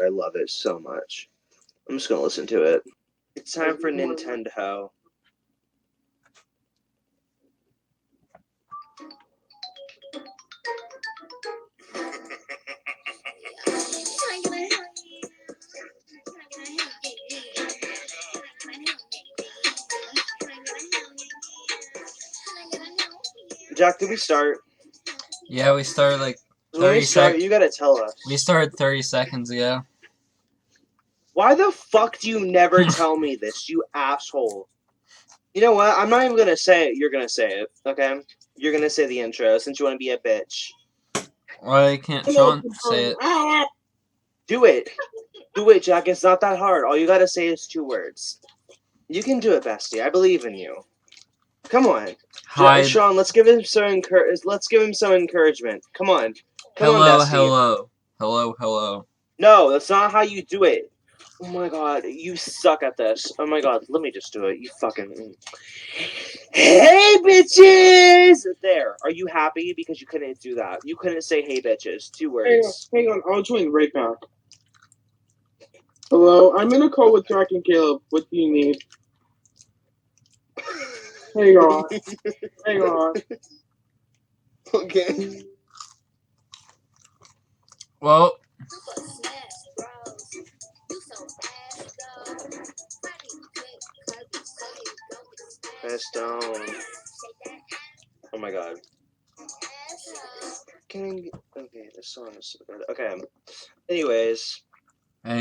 I love it so much. I'm just gonna listen to it. It's time for Nintendo. Jack, did we start? Yeah, we started like When we 30 start, seconds. you gotta tell us. We started 30 seconds ago. Why the fuck do you never tell me this, you asshole? You know what? I'm not even gonna say it. You're gonna say it, okay? You're gonna say the intro since you want to be a bitch. Why can't Sean say it? Do it. Do it, Jack. It's not that hard. All you gotta say is 2 words. You can do it, bestie. I believe in you. Come on, Hi. Sean. Let's give him some encouragement. Come on, Hello, bestie. hello. Hello, hello. No, that's not how you do it. Oh my god, you suck at this. Oh my god, let me just do it. You fucking. Hey, bitches! There. Are you happy? Because you couldn't do that. You couldn't say hey, bitches. 2 words. Hang on. I'll join right back. Hello, I'm in a call with Jack and Caleb. What do you need? Hang on. Hang on. Okay. Well, Press down. Oh my god. Okay, this song is so good. Okay. Anyways, I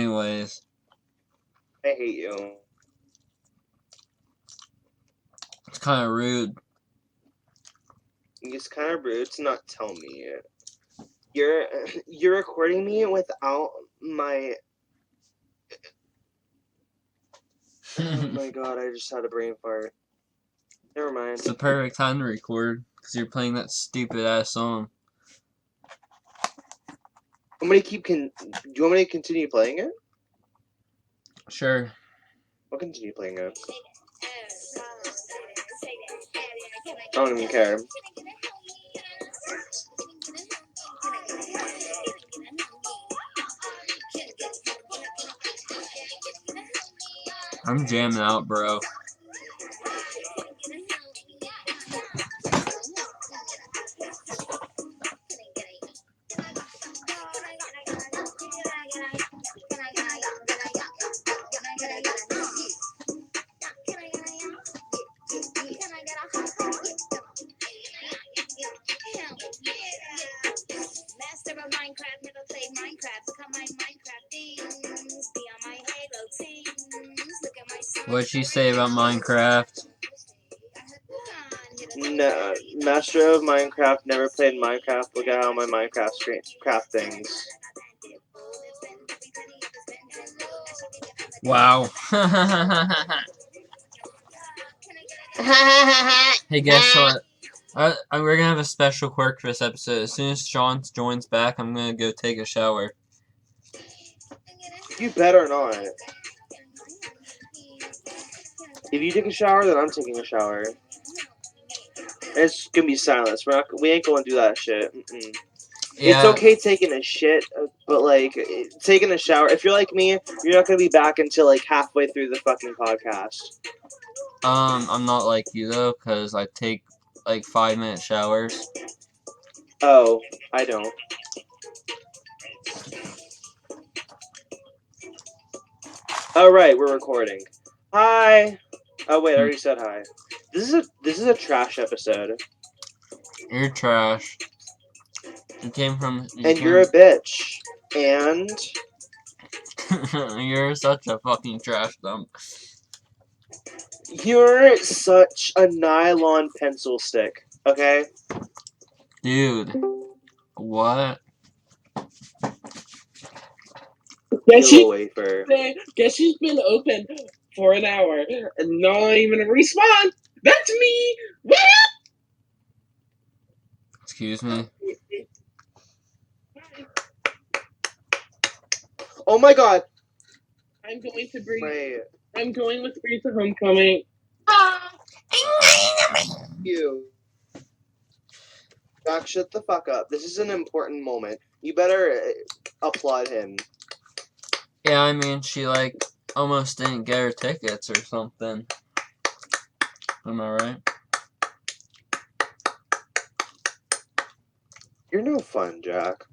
hate you. it's kind of rude. It's kind of rude to not tell me. You're recording me without my. Oh my god! I just had a brain fart. Never mind. It's the perfect time to record because you're playing that stupid ass song. I'm gonna keep. Do you want me to continue playing it? Sure. I'll continue playing it. I don't even care. I'm jamming out, bro. What'd she say about Minecraft? No, Master of Minecraft, never played Minecraft. Look at how my Minecraft craft things. Wow. Hey, guess what? We're gonna have a special quirk for this episode. As soon as Sean joins back, I'm gonna go take a shower. You better not. If you take a shower, then I'm taking a shower. It's gonna be silence. We ain't gonna do that shit. Yeah. It's okay taking a shit, but like taking a shower. If you're like me, you're not gonna be back until like halfway through the fucking podcast. I'm not like you though, cause I take like 5-minute showers. Oh, I don't. Oh right, we're recording. Hi. Oh wait, I already said hi. This is a trash episode. You're trash. You came from. You're a bitch. And You're such a fucking trash dump. you're such a nylon pencil stick. Okay. Dude. What? Guess She's been open for an hour and not even a respawn. That's me. What? Excuse me. Oh my god. I'm going to bring. I'm going with Free to Homecoming. You. Doc, shut the fuck up. This is an important moment. You better applaud him. Yeah, I mean, she, like, almost didn't get her tickets or something. Am I right? You're no fun, Jack.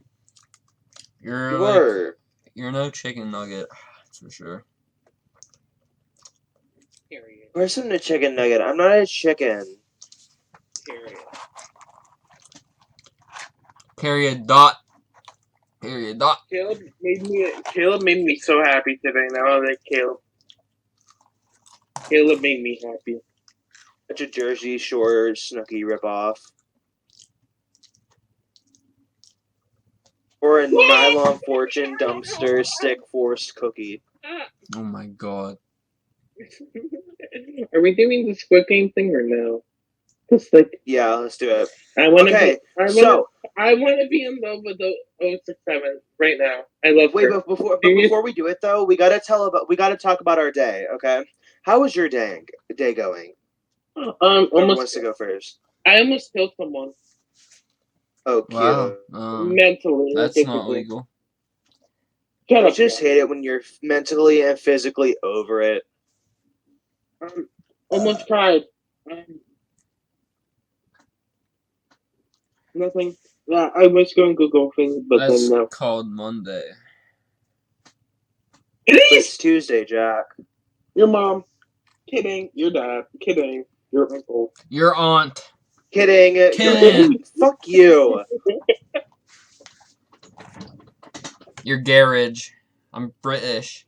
You're, You like, are. you're no chicken nugget, that's for sure. Period. Person a chicken nugget. I'm not a chicken. Period. Period, dot. Period, dot. Caleb made me so happy today. Now that Caleb made me happy. Such a Jersey Shore Snooki ripoff. Or a nylon fortune dumpster stick forced cookie. Oh my god. Are we doing the Squid Game thing or no? Just like Yeah, let's do it. I want to Okay, be. so I want to be in love with the 067 right now. I love wait, her. but before we do it though, we gotta talk about our day. Okay, how was your day going? Whoever Almost. wants to go first? I almost killed someone Oh, Wow. cute. mentally. That's physically. not legal. Shut I up. just hate it when you're mentally and physically over it. Almost cried. Nothing. Yeah, I was going to go things, but That's then no. called Monday. It is It's Tuesday, Jack. your mom. Kidding. Your dad. Kidding. Your uncle. Your aunt. Kidding. Your Kidding. aunt. Fuck you. Your garage. I'm British.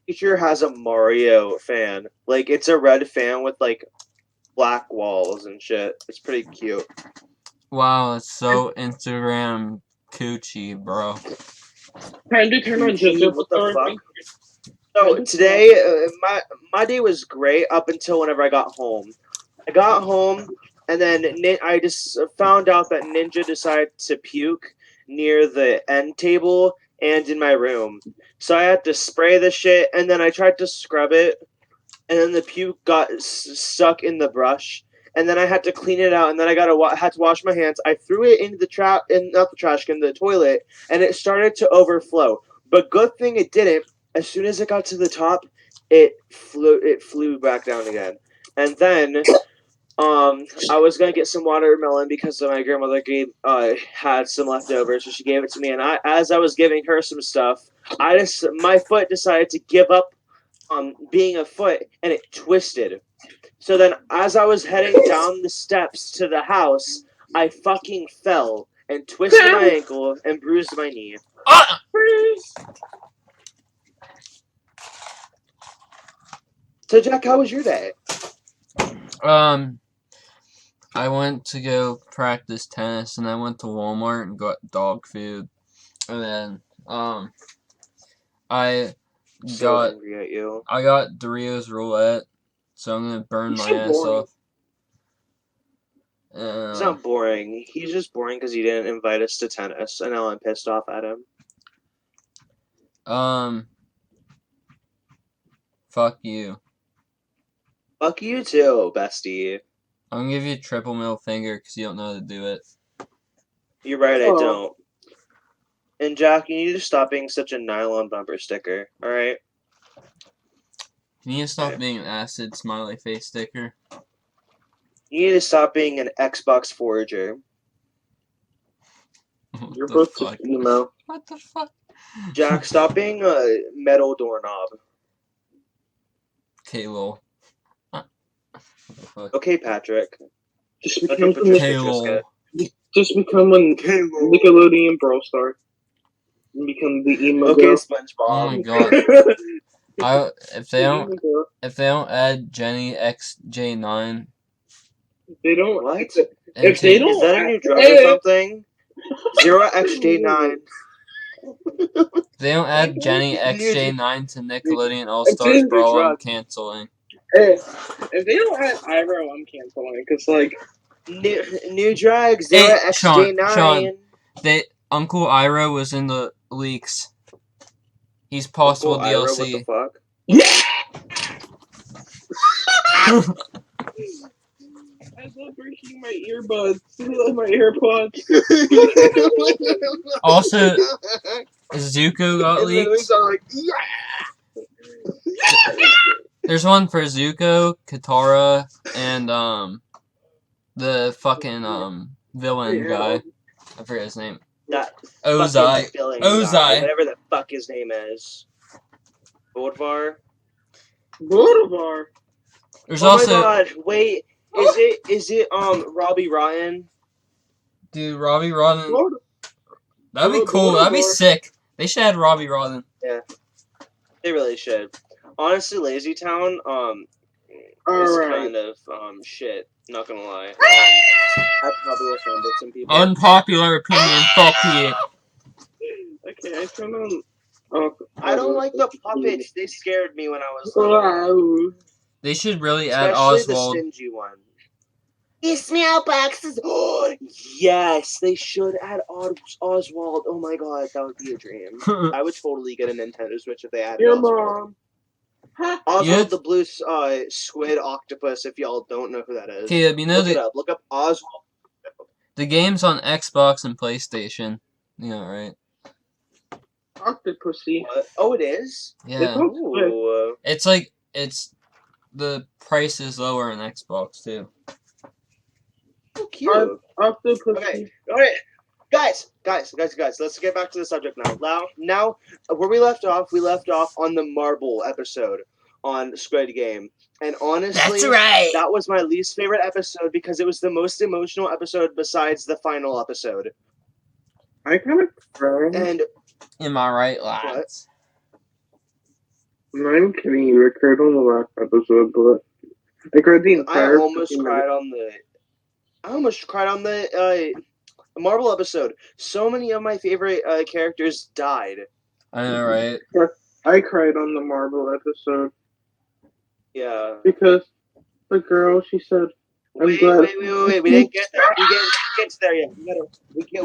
Teacher has a Mario fan. Like, it's a red fan with, like, black walls and shit. It's pretty cute. Wow, it's so Instagram coochie, bro. Time to turn on Gucci, Joseph. what the fuck? So today, my day was great up until whenever I got home. I got home, and then I just found out that Ninja decided to puke near the end table and in my room. So I had to spray the shit, and then I tried to scrub it, and then the puke got stuck in the brush, and then I had to clean it out, and then I had to wash my hands. I threw it into not the trash can, the toilet, and it started to overflow. But good thing it didn't. As soon as it got to the top, it flew back down again. And then I was gonna get some watermelon because my grandmother had some leftovers, so she gave it to me. And as I was giving her some stuff, my foot decided to give up being a foot, and it twisted. So then, as I was heading down the steps to the house, I fucking fell and twisted my ankle and bruised my knee. Ah! So Jack, how was your day? I went to go practice tennis, and I went to Walmart and got dog food, and then I So angry at you. got Doritos roulette, so I'm gonna burn my ass off. It's not boring. He's just boring because he didn't invite us to tennis, and now I'm pissed off at him. Fuck you. Fuck you too, bestie. I'm gonna give you a triple middle finger because you don't know how to do it. You're right, I don't. And Jack, you need to stop being such a nylon bumper sticker, alright? Can you stop being an acid smiley face sticker? You need to stop being an Xbox forager. You're both just emo. What the fuck? Jack, stop being a metal doorknob. Okay, lol. Okay, Patrick. Just Okay, become Patricia Trisket. Just become a Nickelodeon Brawl Star. And become the emo Okay, girl. SpongeBob. Oh my god. If they don't add Jenny XJ9. They don't. What? If they don't, is that a new drug or something? 0xJ9. If they don't add Jenny XJ9 to Nickelodeon All Stars It's a new Brawl, I'm drug. canceling. If they don't add Iroh, I'm canceling. Cause like new drug Hey, 0xJ9. Sean, Uncle Iroh was in the leaks. He's possible Uncle Ira, DLC. what the fuck? I love breaking my earbuds. I love my AirPods. Zuko got And then we leaked. saw like, yeah. There's one for Zuko, Katara, and the fucking villain guy. I forget his name. That Ozai. fucking villain Ozai. guy, whatever the fuck his name is. Bodvar. Boulevard. There's Oh also my god! Wait, is it Robbie Ryan? dude Robbie Rodden. Boulevard. That'd be cool. That'd be sick. They should add Robbie Rodden. They really should. Honestly, Lazy Town is Alright. kind of shit. Not gonna lie. I probably offended some people. Unpopular opinion. Fuck you. Okay, I turned on. Oh, I don't like the puppets. They scared me when I was little. Wow. They should really add Especially the Oswald. stingy one. These mailboxes. Oh, yes, they should add Oswald. Oh my god, that would be a dream. I would totally get a Nintendo Switch if they added Your Oswald. mom. Oswald Yeah. the blue squid octopus, if y'all don't know who that is. Caleb, you know Look it up. Look up Oswald. the game's on Xbox and PlayStation. You know, right? Octopussy. What? Oh, it is? Yeah. Ooh. It's like the price is lower on Xbox too. So cute. Octopussy. Okay. Alright. Guys, let's get back to the subject now. Now, where we left off on the marble episode on Squid Game. And honestly, right. that was my least favorite episode because it was the most emotional episode besides the final episode. I kind of cried. And Am I right, lads? I'm kidding you. I cried on the last episode, but I cried the I entire. almost cried on the marble episode. So many of my favorite characters died. I know, right? I cried on the marble episode Yeah. because the girl, she said, Wait. We didn't get there. We didn't get there yet.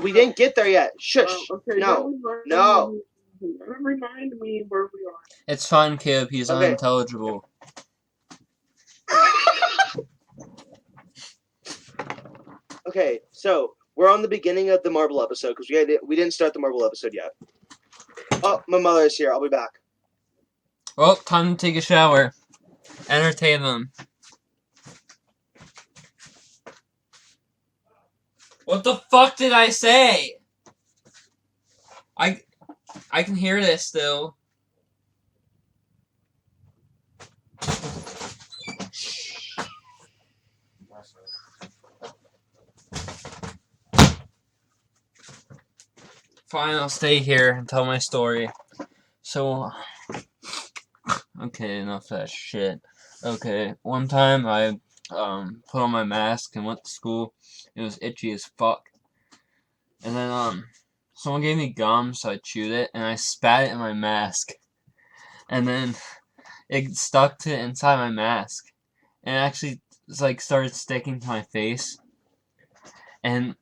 We didn't get there yet. Shush. Okay, No. No. Remind me where we are. It's fine, Caleb. He's Okay. unintelligible. Okay, so we're on the beginning of the marble episode because we didn't start the marble episode yet. Oh, my mother is here. I'll be back. Well, time to take a shower. Entertain them. What the fuck did I say? I can hear this still. Fine, I'll stay here and tell my story. So, okay, enough of that shit. Okay, one time I put on my mask and went to school. It was itchy as fuck. And then someone gave me gum, so I chewed it and I spat it in my mask. And then it stuck to inside my mask. And it actually started sticking to my face. And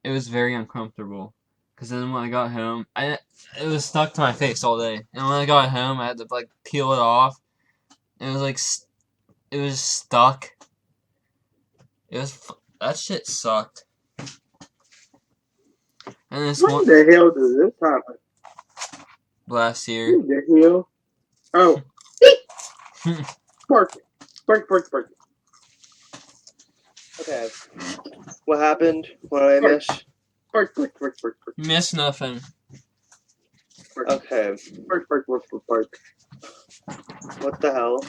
it was very uncomfortable. Because then when I got home, it was stuck to my face all day. And when I got home, I had to peel it off. It was it was stuck. That shit sucked. And this When the hell does this happen? last year. What the hell? Oh. Spark. Okay. What happened? What did I miss? Spark. Miss nothing. Okay. Spark. What the hell?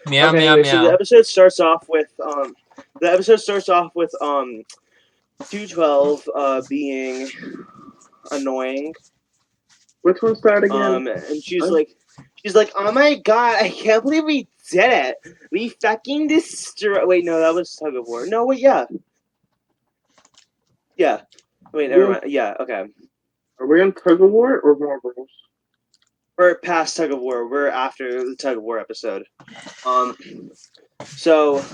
Meow, Okay, meow, anyway, so the meow. episode starts off with 212 being annoying. Which one's that again? And she's like, oh my god, I can't believe we did it. We fucking destroyed. Wait, no, that was Tug of War. No, wait, yeah. Yeah. Wait, never mind. Yeah, okay. Are we on Tug of War or Marbles? We're past Tug of War. We're after the Tug of War episode. So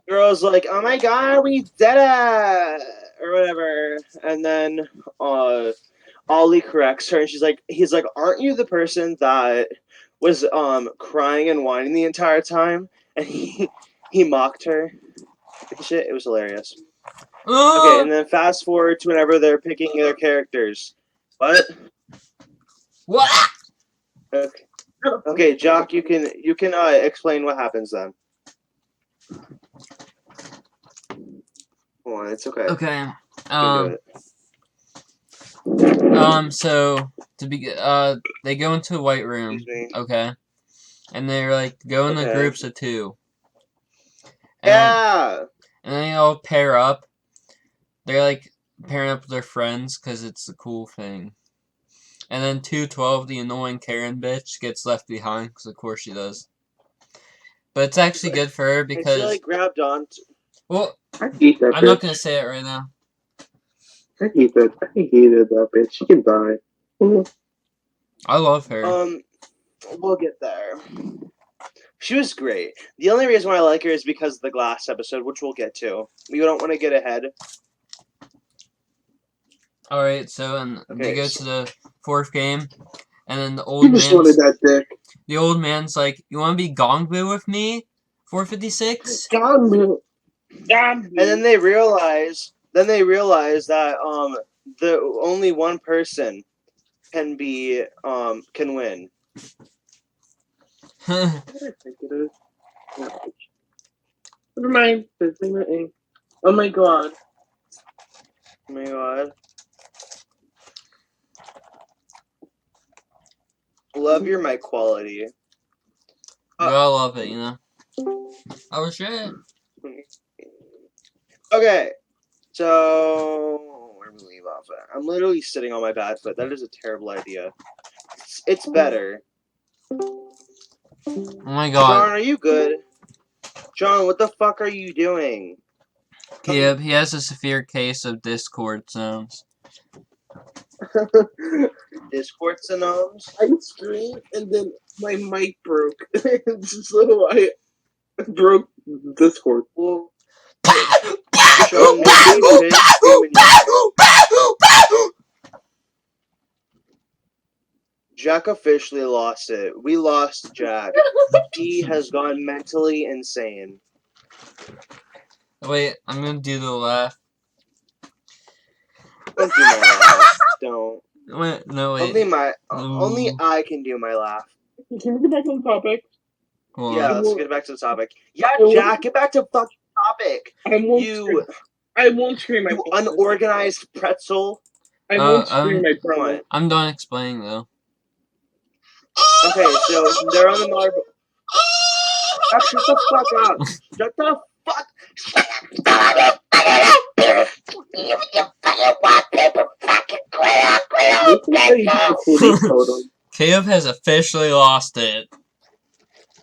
girl's like, oh my god, we did it, or whatever. And then Ollie corrects her, and he's like, aren't you the person that was crying and whining the entire time? And he mocked her. Shit, it was hilarious. Okay, and then fast forward to whenever they're picking their characters. What? What? Okay. Okay, Jock, you can explain what happens then. Hold on, it's okay. Okay. You can do it. So they go into a white room. Excuse me. Okay. And they're like go in the Okay. groups of 2. And Yeah. and they all pair up. They're like pairing up with their friends because it's a cool thing. And then 212, the annoying Karen bitch, gets left behind because of course she does. But it's actually good for her And she because like grabbed on. well, I hate that I'm not bitch. gonna say it right now. I hate that bitch. She can die. I love her. We'll get there. She was great. The only reason why I like her is because of the glass episode, which we'll get to. We don't want to get ahead. Alright, so and they Okay. go to the 4th game, and then You just wanted that dick. the old man's like, "You want to be Gongbu with me? 456?" Gamecube. And then they realize that the only one person can win. What do I think it is? No. Never mind. Oh my god. Oh my god. Love your mic quality. You gotta love it, you know. Oh shit. Okay. So where do we leave off at? I'm literally sitting on my bad foot. That is a terrible idea. It's better. Oh my John, god. are you good? John, what the fuck are you doing? Caleb, he has a severe case of Discord sounds. Discord synonyms? I screamed and then my mic broke. So I broke Discord. Well, Sean, maybe you shouldn't scream when you Jack officially lost it. We lost Jack. He has gone mentally insane. Wait, I'm gonna do the laugh. Don't do my laugh. Don't. Wait, no wait. Only I can do my laugh. Can we get back on topic? Hold Yeah, on. let's get back to the topic. Yeah, I won't- Jack, get back to the fucking topic. I won't scream my You unorganized pretzel. I won't scream my promo. What? I'm done explaining though. Okay, so they're on the marble. Jack, shut the fuck up. Shut the fuck. Caleb has officially lost it.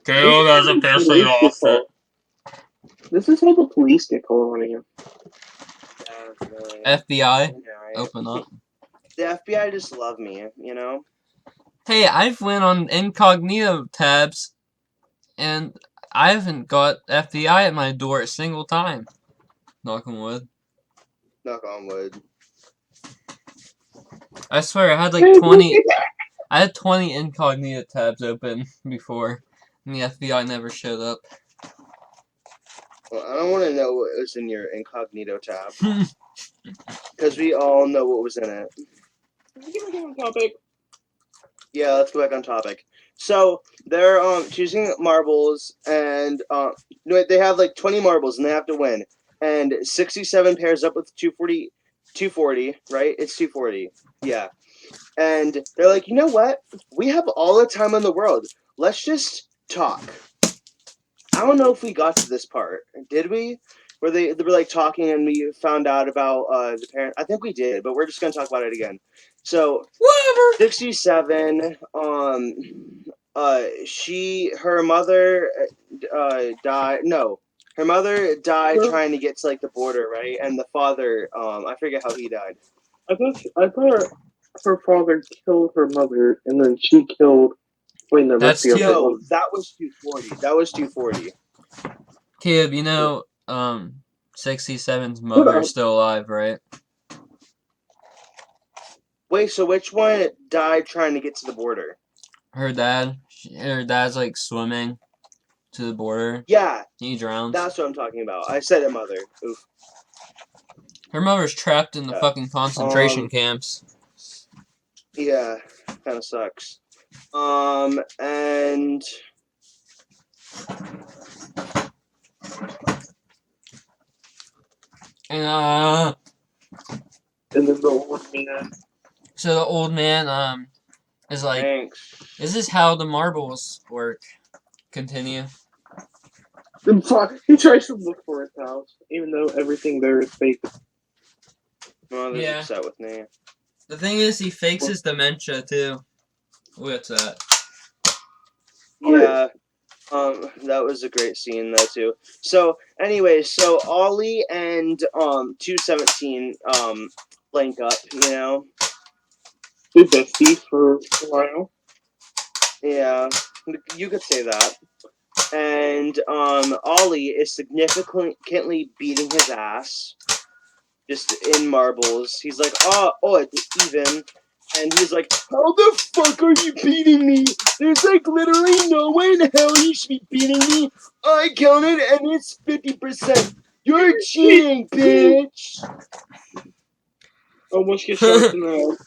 Caleb has officially lost it. This is how the police get called on you. FBI, open up. The FBI just love me, you know? Hey, I've went on incognito tabs, and I haven't got FBI at my door a single time. Knock on wood. Knock on wood. I swear, I had like 20. I had 20 incognito tabs open before, and the FBI never showed up. Well, I don't want to know what was in your incognito tab. Because we all know what was in it. Yeah, let's go back on topic. So they're choosing marbles, and they have like 20 marbles, and they have to win. And 67 pairs up with 240, right? It's 240. Yeah. And they're like, you know what? We have all the time in the world. Let's just talk. I don't know if we got to this part. Did we? Where they were like talking and we found out about the parent. I think we did, but we're just gonna talk about it again. So Whatever. 67. Her mother died. No, her mother died trying to get to like the border, right? And the father, I forget how he died. I thought her father killed her mother, and then she killed. Wait, no, that's the other No, one. that was 240. That was 240. Caleb, you know, 67's mother is still alive, right? Wait, so which one died trying to get to the border? Her dad's like swimming to the border. Yeah, He drowns. that's what I'm talking about. I said it, mother. Oof. Her mother's trapped in the fucking concentration camps. Yeah, kind of sucks. And And And then the old man. so the old man is like, thanks. is this how the marbles work? Continue. Then he tries to look for his house, even though everything there is fake. Mother's Yeah. upset with me. The thing is, he fakes his dementia too. What's that? Yeah. That was a great scene though too. So anyway, so Ollie and 217 link up, you know. They're besties for a while. Yeah, you could say that. And Ollie is significantly beating his ass, just in marbles. He's like, oh, it's even. And he's like, how the fuck are you beating me? There's like literally no way in hell you should be beating me. I counted and it's 50%. You're cheating, bitch. Almost get shot in the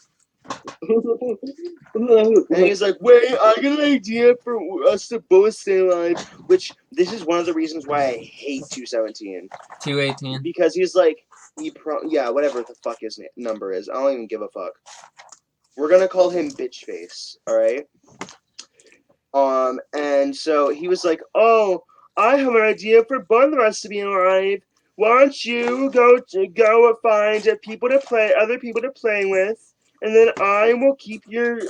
And he's like, wait, I got an idea for us to both stay alive. Which, this is one of the reasons why I hate 217. 218. Because he's like, yeah, whatever the fuck his number is. I don't even give a fuck. We're gonna call him Bitch Face, alright? And so he was like, oh, I have an idea for both of us to be alive. Why don't you go find other people to play with, and then I will keep your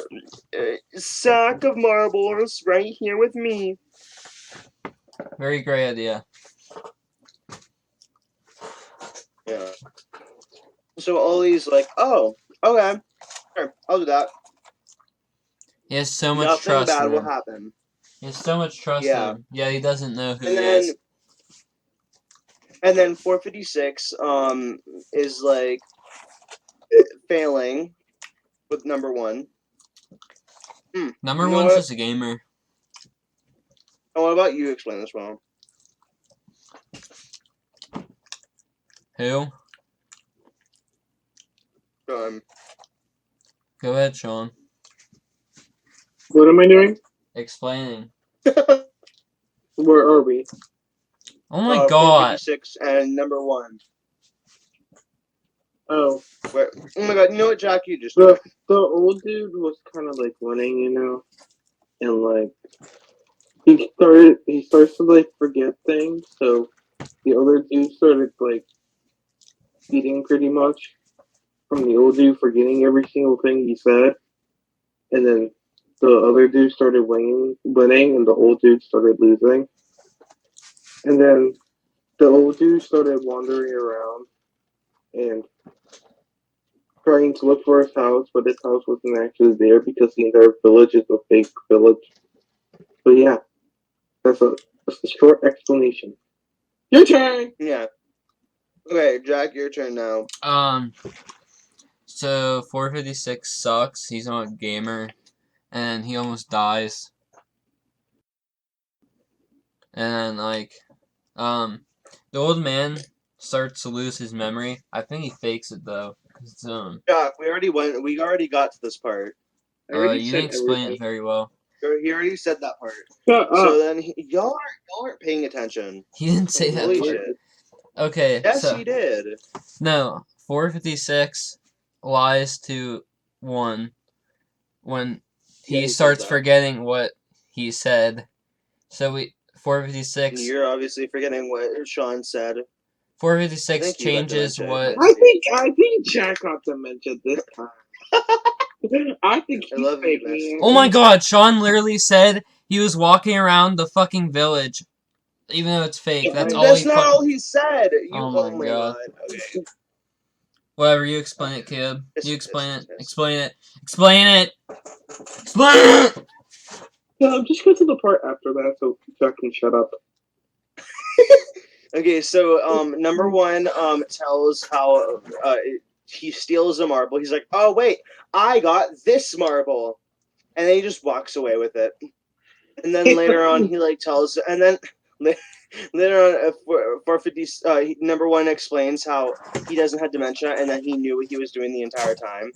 sack of marbles right here with me. Very great idea. Yeah. So Ollie's like, oh, okay, sure, I'll do that. He has so much Nothing trust bad in will him. happen. He has so much trust Yeah. in him. Yeah, he doesn't know who And he then, is. 456 is like failing with number one. Number You know one's what? just a gamer. Oh, what about you explain this one? Who? Um, Go ahead, Sean. What am I doing? Explaining. Where are we? Oh my god. 456 and number one. Oh, Where? Oh my god! You know what, Jack? You just do it. the old dude was kind of like winning, you know, and like he starts to like forget things. So the other dude started like eating pretty much from the old dude forgetting every single thing he said, and then the other dude started winning, and the old dude started losing, and then the old dude started wandering around and trying to look for his house, but his house wasn't actually there because the entire village is a fake village. So yeah, that's a short explanation. Your turn. Yeah. Okay, Jack, your turn now. So 456 sucks. He's not a gamer, and he almost dies. And then the old man starts to lose his memory. I think he fakes it though. Jack, we already got to this part. You didn't explain it very well. He already said that part. Shut So up. then y'all aren't paying attention. He didn't say that Holy part. shit! Okay, Yes, so he did. no, 456 lies to 1 when Yeah, he he starts says that. forgetting what he said. So 456 You're obviously forgetting what Sean said. 456 Thank you, got changes dementia. what. I think Jack got dementia this time. I think I he's love you, faking it. Oh my god, Sean literally said he was walking around the fucking village. Even though it's fake, that's all That's he not all fucking. he said. Oh my god. Okay. Whatever, you explain it, kid. You Yes. explain it. Explain it. Explain it! Explain it! Yeah, just go to the part after that so Jack can shut up. Okay, so number one tells how he steals a marble. He's like, oh wait, I got this marble, and then he just walks away with it. And then later on, he like tells, and then Later on, 450, number one explains how he doesn't have dementia and that he knew what he was doing the entire time.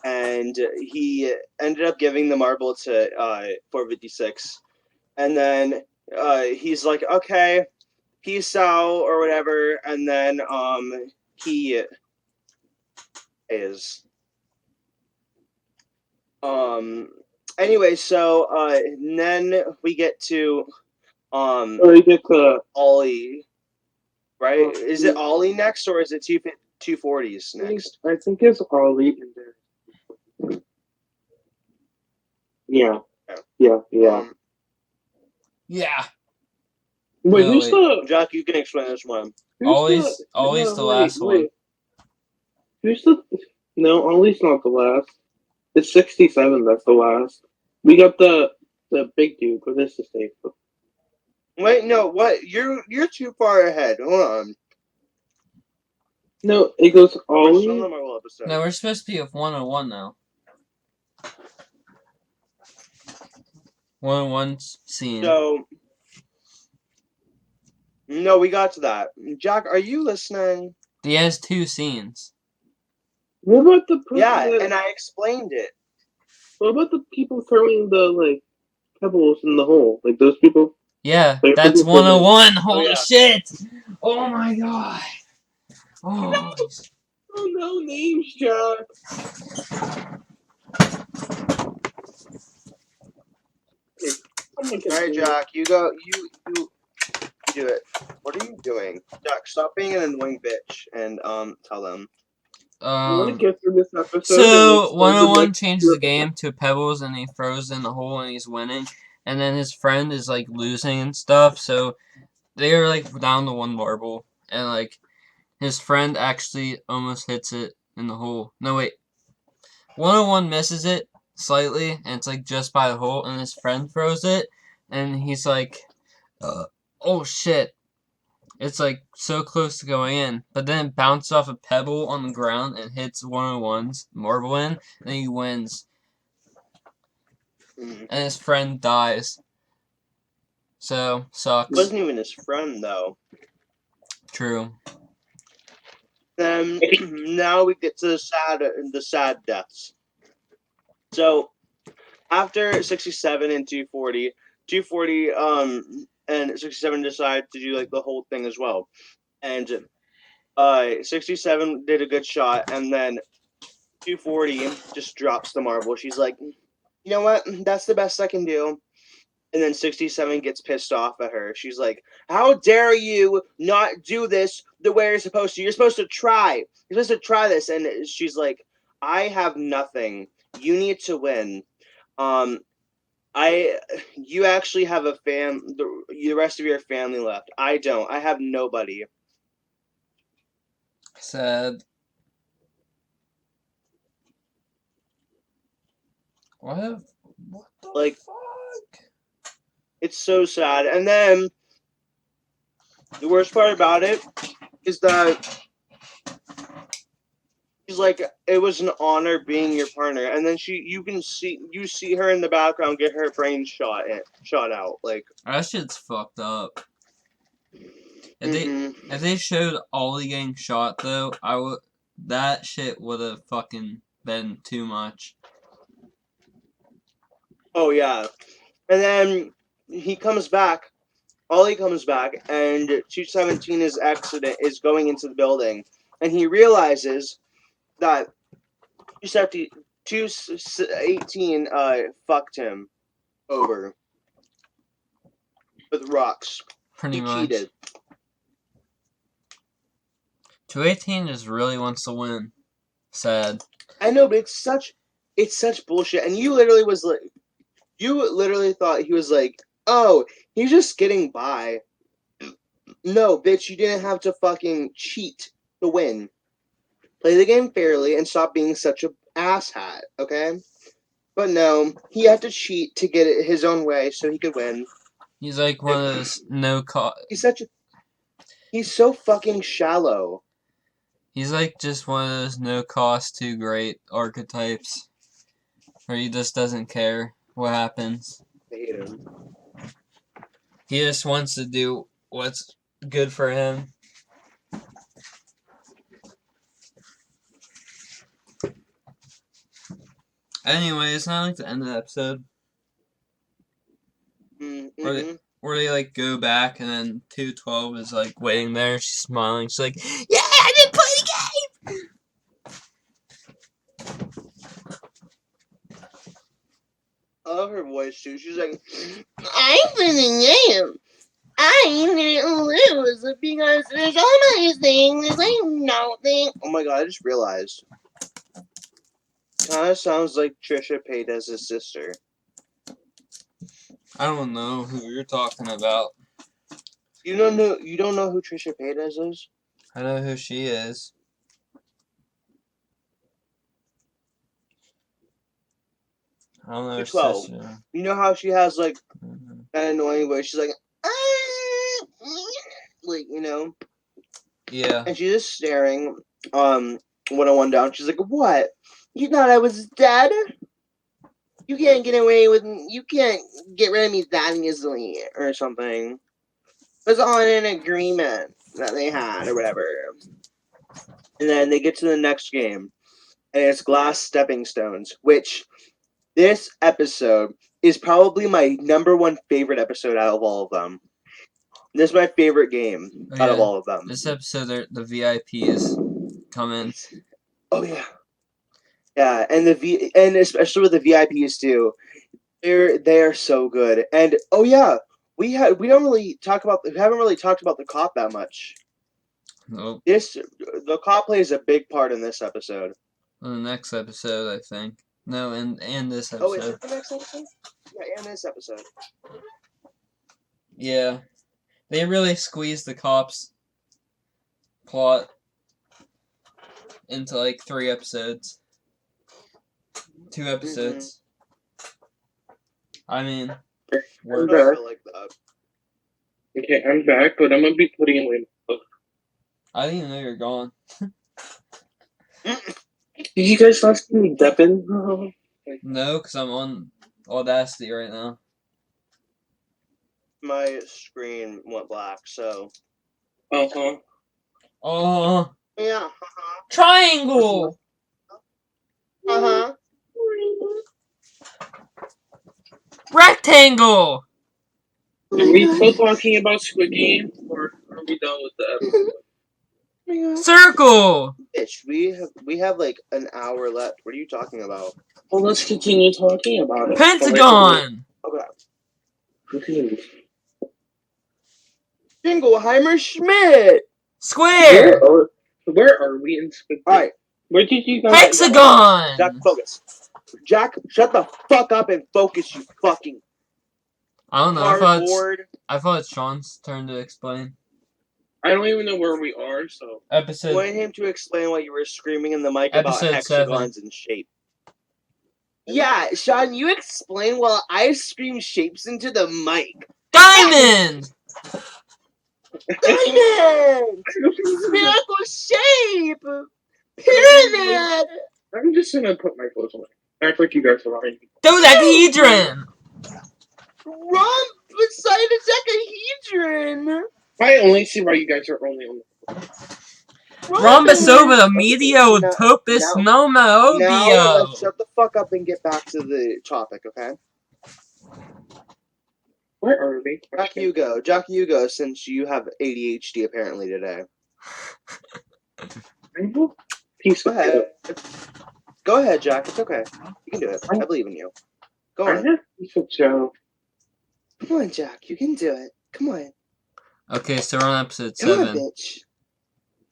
And he ended up giving the marble to 456. And then he's like, okay, peace out, or whatever. And then he is. Anyway, so then we get to Or you get to Ollie, right? Is it Ollie next, or is it 240s next? I think it's Ollie in there. Yeah. Yeah. Wait, No, who's wait. the Jack, you can explain this one. Always the last one. Who's the No, Ollie's not the last. It's 67 that's the last. We got the big dude, but this is safe. Wait, no, what? You're too far ahead. Hold on. No, it goes We're still on the Ollie. Marvel episode. No, we're supposed to be with 101 now. 101 scene. So, no, we got to that. Jack, are you listening? He has 2 scenes. What about the Yeah, and I explained it. What about the people throwing the pebbles in the hole? Like those people? Yeah, Like, that's people 101. Holy yeah. shit! Oh my god. Oh. Oh no, names, Jack. Alright, Jack, you go. You do it. What are you doing? Jack, stop being an annoying bitch and tell them. I want to get through this episode. So 101 changes the game to pebbles and he throws in the hole and he's winning. And then his friend is like losing and stuff, so they're like down to 1 marble. And like his friend actually almost hits it in the hole. No wait. 101 misses it slightly and it's like just by the hole and his friend throws it and he's like oh shit. It's like so close to going in, but then it bounces off a pebble on the ground and hits 101's marble in, and he wins. And his friend dies. So, sucks. It wasn't even his friend, though. True. Now we get to the sad deaths. So, after 67 and 240, 240 and 67 decide to do like the whole thing as well. And 67 did a good shot, and then 240 just drops the marble. She's like, you know what? That's the best I can do. And then 67 gets pissed off at her. She's like, how dare you not do this the way you're supposed to? You're supposed to try. You're supposed to try this. And she's like, I have nothing. You need to win. You actually have the rest of your family left. I don't. I have nobody. Sad. What the fuck? It's so sad. And then the worst part about it is that she's like, it was an honor being your partner. And then you see her in the background get her brain shot out. Like, that shit's fucked up. If they showed Ollie getting shot though, that shit would have fucking been too much. Oh yeah. And then he comes back. Ollie comes back, and 217 is going into the building, and he realizes that 218 fucked him over with rocks. Pretty He much. cheated. 218 just really wants to win. Sad. I know, but it's such bullshit. And you literally thought he was like, oh, he's just getting by. No, bitch, you didn't have to fucking cheat to win. Play the game fairly and stop being such a asshat, okay? But no, he had to cheat to get it his own way so he could win. He's like one of those He's so fucking shallow. He's like just one of those no cost too great archetypes. Where he just doesn't care what happens. I hate him. He just wants to do what's good for him. Anyway, it's not like the end of the episode Mm-hmm. where they like go back and then 212 is like waiting there. She's smiling. She's like, "Yeah, I didn't play the game." I love her voice too. She's like, I played the game. I didn't lose because there's all my things. I know things. Oh my god! I just realized. Kind of sounds like Trisha Paytas' sister. I don't know who you're talking about. You don't know who Trisha Paytas is? I know who she is. I don't know her 212. sister. You know how she has like Mhm. that annoying voice? She's like, like, you know. Yeah. And she's just staring 101 down. She's like, what? You thought I was dead? You can't get away with, you can't get rid of me that easily, or something. It was on an agreement that they had, or whatever. And then they get to the next game, and it's Glass Stepping Stones, which this episode is probably my #1 favorite episode out of all of them. This is my favorite game out of all of them. This episode, the VIPs come in. Oh yeah, yeah, and and especially with the VIPs too, they're so good. And oh yeah, we haven't really talked about the cop that much. Nope. The cop plays a big part in this episode. In the next episode, I think. No, and this episode. Oh, is it the next episode? Yeah, and this episode. Yeah. They really squeezed the cops plot into like 3 episodes. 2 episodes. I mean, I I'm don't back. feel like that. Okay, I'm back, but I'm gonna be putting away my book. I didn't even know you were gone. Did you guys not see me Devin? No, because I'm on Audacity right now. My screen went black, so Uh-huh. Oh, yeah. triangle! Rectangle! Are we still talking about Squid Game, or are we done with the episode? Circle! Bitch, we have like an hour left. What are you talking about? Well, let's continue talking about it. Pentagon! Okay. Jingleheimer Schmidt. Square! Where are we in Squid Game? All right, Where did you guys? Hexagon! Jack, focus. Jack, shut the fuck up and focus. You fucking I don't know. cardboard. I thought it's Sean's turn to explain. I don't even know where we are, so. I Episode wanted him to explain what you were screaming in the mic about Episode hexagons and shape. Yeah, Sean, you explain while I scream shapes into the mic. Diamond! Diamond! Spherical shape! Pyramid! I'm just gonna put my clothes away. Act like you guys are lying. Dodecahedron! Rhombosahedron! I only see why you guys are only on Rhombus over the mediotopus Now nomaobio. let's shut the fuck up and get back to the topic, okay? Where are we? Jack, you go, since you have ADHD apparently today. Peace. Go ahead. Go ahead, Jack. It's okay. You can do it. I believe in you. Go I on. have piece of Joe. Come on, Jack. You can do it. Come on. Okay, so we're on episode Come on, 7. bitch.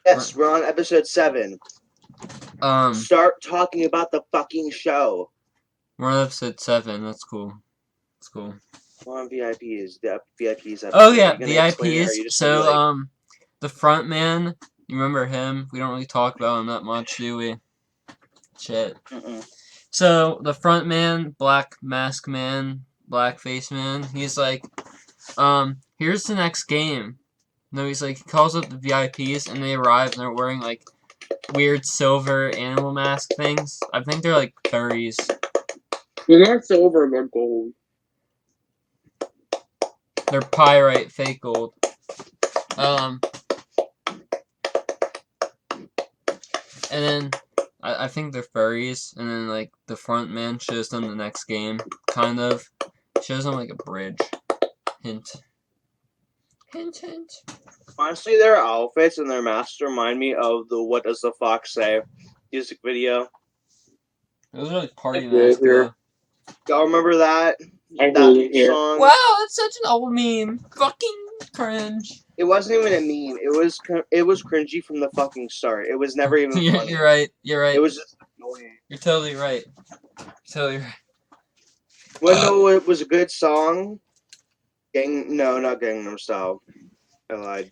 Yes, we're on episode 7. Start talking about the fucking show. We're on episode 7. That's cool. That's cool. We're on VIPs. The VIPs episode. Oh yeah, You gonna explain it, or are you VIPs. just gonna be So like, the front man, you remember him? We don't really talk about him that much, do we? Shit. mm-mm. So the front man, black mask man, blackface man, he's like, here's the next game. No, he's like, he calls up the VIPs and they arrive and they're wearing like weird silver animal mask things. I think they're like furries. They're not silver, they're gold. They're pyrite fake gold. And then I think they're furries, and then like the front man shows them the next game, kind of shows them like a bridge. Hint. Hint, hint. Honestly, their outfits and their masks remind me of the "What Does the Fox Say" music video. Those are like party Yeah, masks. here. Y'all remember that? I That really hear. song? Wow, that's such an old meme. Fucking cringe. It wasn't even a meme. It was cringy from the fucking start. It was never even funny. You're right. You're right. It was just annoying. You're totally right. Totally right. No, it was a good song. No, not Gangnam Style. I lied.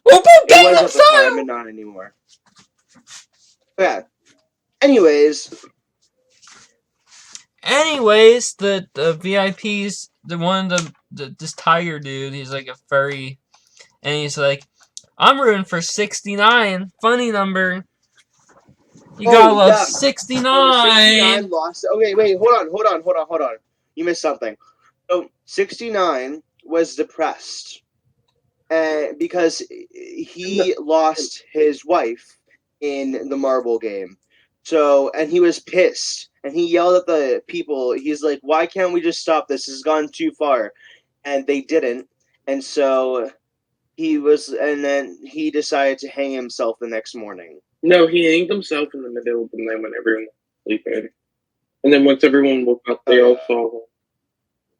Whoop, whoop, It was Gangnam at the time, Style! but not anymore. Yeah. Anyways, the VIPs, this tiger dude, he's like a furry, and he's like, I'm rooting for 69. Funny number. You gotta love yeah. 69. 69 lost. Okay, wait, hold on. You missed something. So 69 was depressed, because he lost his wife in the marble game. So, and he was pissed, and he yelled at the people. He's like, "Why can't we just stop this? This has gone too far," and they didn't. And so and then he decided to hang himself the next morning. No, he hanged himself in the middle of the night when everyone was sleeping. And then once everyone woke up, they all saw him.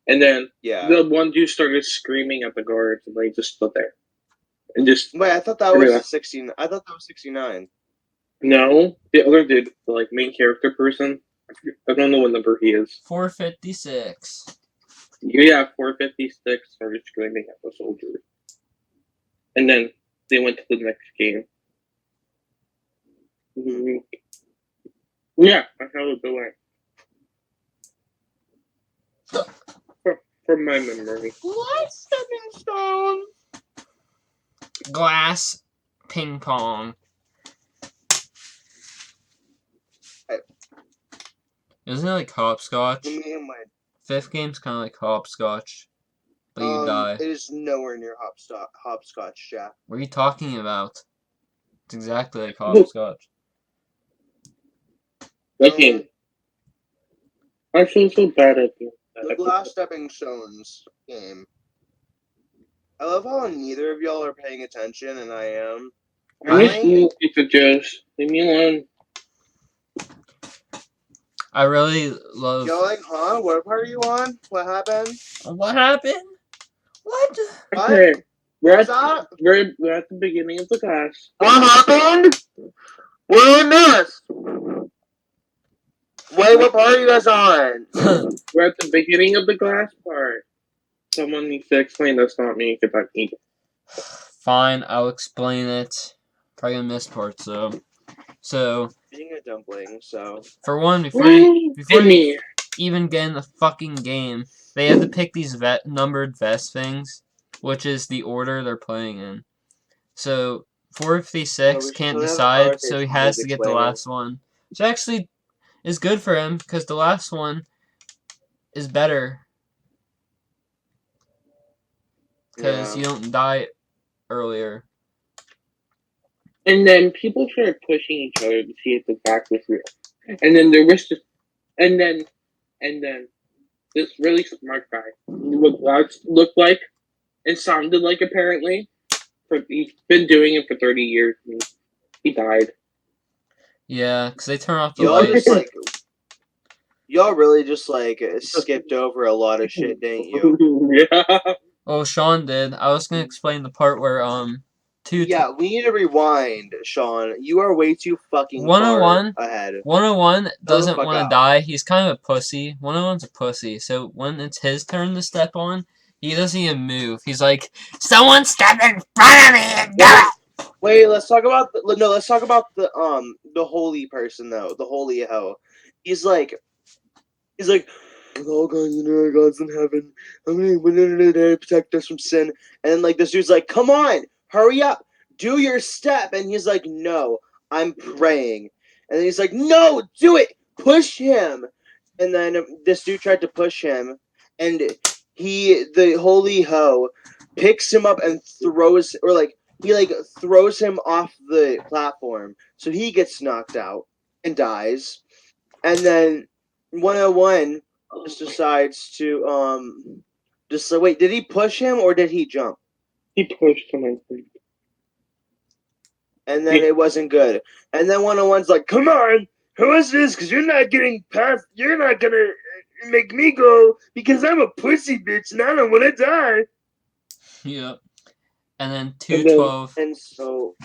And then the one dude started screaming at the guards, and they just stood there. And just wait, I thought that was 16. I thought that was 69. No, the other dude, the like main character person. I don't know what number he is. 456. Yeah, 456 started screaming at the soldiers. And then they went to the next game. Mm-hmm. Yeah, that's how it went. From my memory. What stepping stone? Glass ping pong. Isn't it like hopscotch? Fifth game's kind of like hopscotch, but you die. It is nowhere near hopscotch, Jack. What are you talking about? It's exactly like hopscotch. That game. I feel so bad at you. The glass stepping stones game. I love how neither of y'all are paying attention, and I am. I'm just Pizza Joe's. Leave me alone. I really love. You're like, huh? What part are you on? What happened? What happened? What? Okay. We're at What's the beginning of the class. What happened? What did I miss? Wait, what part are you guys on? We're at the beginning of the class part. Someone needs to explain that's not me because I'm eating. Fine, I'll explain it. Probably gonna miss parts though. So Eating a dumpling, so for one, before you even get in the fucking game, they have to pick these numbered vest things, which is the order they're playing in. So 456 can't decide, so he has to get the last one. So actually, it's good for him because the last one is better because you don't die earlier. And then people started pushing each other to see if the back was real. And then there was just, and then this really smart guy, what Loud looked like and sounded like apparently, he's been doing it for 30 years. And he died. Yeah, because they turn off the lights. Y'all really just like skipped over a lot of shit, didn't you? Yeah. Oh, Sean did. I was gonna explain the part where Yeah, we need to rewind, Sean. You are way too fucking 101 far ahead. 101 doesn't want to die. He's kind of a pussy. 101's a pussy. So when it's his turn to step on, he doesn't even move. He's like, "Someone step in front of me and do it." Wait, let's talk about the holy person though, the holy hoe. He's like, with all gods and our gods in heaven, I'm gonna protect us from sin. And then like this dude's like, come on, hurry up, do your step. And he's like, no, I'm praying. And then he's like, no, do it, push him. And then this dude tried to push him, and the holy hoe picks him up and throws, or like he like throws him off the platform, so he gets knocked out and dies. And then 101 just decides to just like, wait, did he push him or did he jump? He pushed him, I think. And then it wasn't good. And then 101's like, come on, who is this? Because you're not getting past, you're not gonna make me go because I'm a pussy bitch and I don't want to die. Yep. And then And 212. And so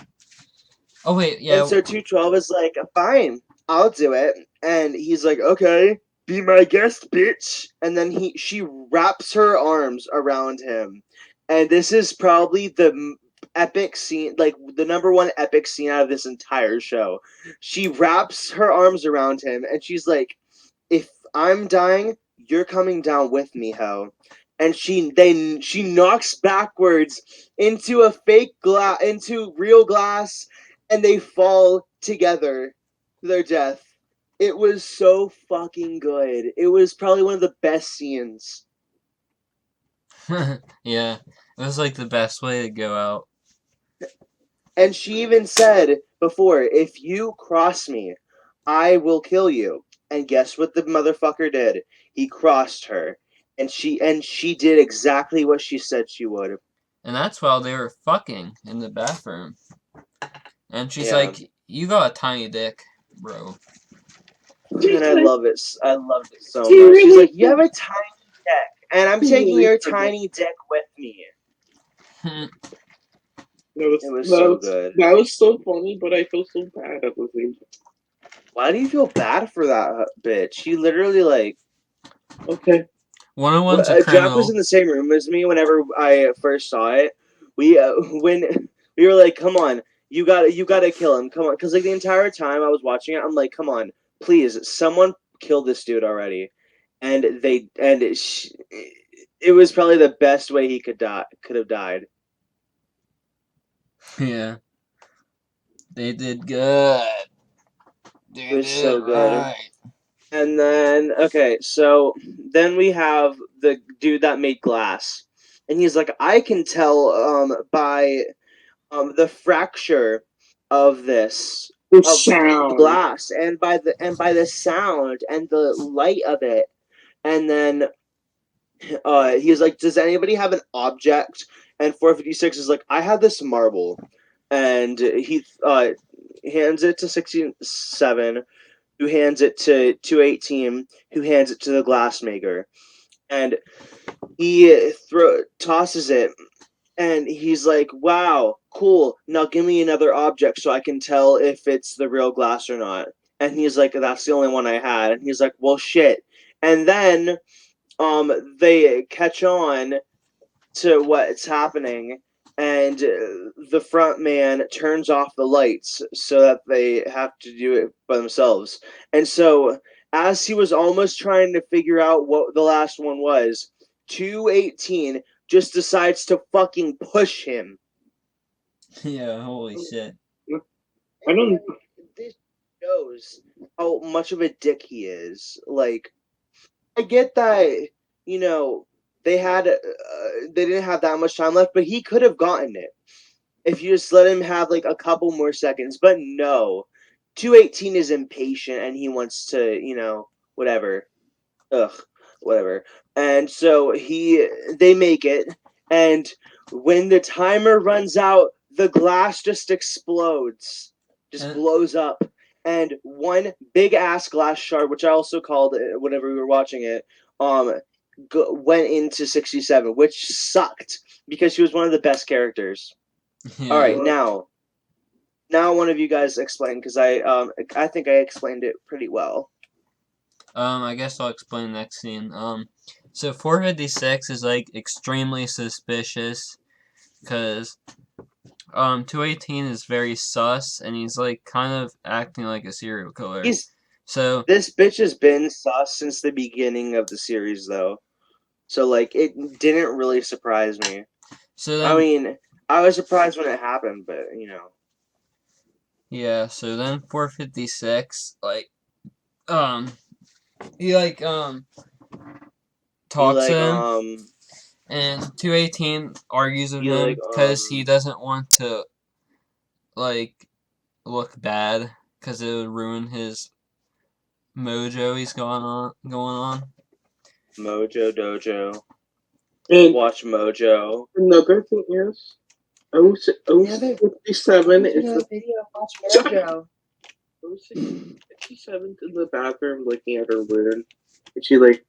Oh wait, And yeah. so 212 is like, fine, I'll do it. And he's like, okay, be my guest, bitch. And then she wraps her arms around him. And this is probably the epic scene, like the number one epic scene out of this entire show. She wraps her arms around him and she's like, if I'm dying, you're coming down with me, ho. And she knocks backwards into a fake glass, into real glass, and they fall together to their death. It was so fucking good. It was probably one of the best scenes. Yeah. It was like the best way to go out. And she even said before, if you cross me, I will kill you. And guess what the motherfucker did? He crossed her. And she did exactly what she said she would. And that's while they were fucking in the bathroom. And she's Yeah. like, you got a tiny dick, bro. And I love it. I loved it so much. She really She's like, you have a tiny dick, and I'm She taking really your said tiny dick with me. It was so good. That was so funny, but I feel so bad at the same time. Why do you feel bad for that bitch? She literally like. Okay. 101's a Jack was criminal. in the same room as me whenever I first saw it. We when we were like, come on, you gotta kill him, come on, because like the entire time I was watching it, I'm like, come on, please, someone kill this dude already, and it was probably the best way he could have died. Yeah. They did good. They It was did so good. right. And then then we have the dude that made glass, and he's like, I can tell by the fracture of this The of sound. glass, and by the sound and the light of it. And then he's like, does anybody have an object? And 456 is like, I have this marble. And he hands it to 67, who hands it to 218, who hands it to the glassmaker. And he tosses it, and he's like, wow, cool. Now give me another object so I can tell if it's the real glass or not. And he's like, that's the only one I had. And he's like, well, shit. And then they catch on to what's happening, and the front man turns off the lights so that they have to do it by themselves. And so, as he was almost trying to figure out what the last one was, 218 just decides to fucking push him. Yeah, holy shit. I don't. And this shows how much of a dick he is. Like, I get that, you know, they didn't have that much time left, but he could have gotten it if you just let him have like a couple more seconds. But no, 218 is impatient and he wants to, whatever. Ugh, whatever. And so they make it, and when the timer runs out, the glass just explodes, just blows up, and one big ass glass shard, which I also called it whenever we were watching it, went into 67, which sucked because she was one of the best characters. Yeah. All right, now one of you guys explain, because I think I explained it pretty well. I guess I'll explain the next scene. So 456 is like extremely suspicious because 218 is very sus and he's like kind of acting like a serial killer. This bitch has been sus since the beginning of the series, though. So like, it didn't really surprise me. So then, I mean, I was surprised when it happened, but Yeah. So then 456 he like talks he, like, to him And 218 argues with He, him like, because he doesn't want to, like, look bad because it would ruin his mojo he's going on. Mojo Dojo. And Watch Mojo. another thing is, Yeah, they 067 is the video. Watch Mojo. 067's in the bathroom looking at her wound, and she like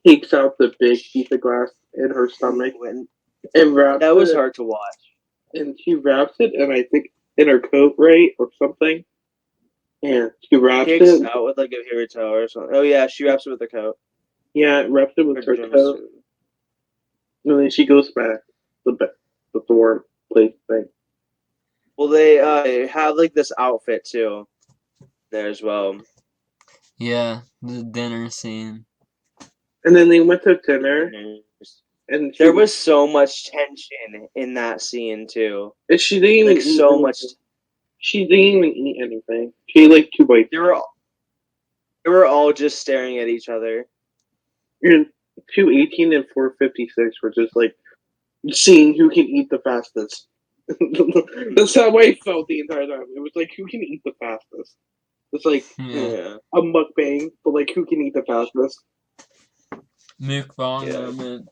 takes out the big piece of glass in her stomach When and wraps that was it. hard to watch. And she wraps it, and I think in her coat, right, or something. And she wraps Takes it. out with like a hairy towel or something. Oh yeah, she wraps it with her coat. Yeah, wraps it with Her her jumpsuit. coat, and then she goes back to the dorm place thing. Well, they have like this outfit too there as well. Yeah, the dinner scene. And then they went to dinner, and There was so much tension in that scene too. and she didn't even Like eat so anything. much. She didn't even eat anything. She ate like 2 bites. They were all just staring at each other. And 218 and 456 were just like seeing who can eat the fastest. That's how I felt the entire time. It was like who can eat the fastest. It's like Yeah. a mukbang, but like who can eat the fastest. Mukbang Yeah. moment.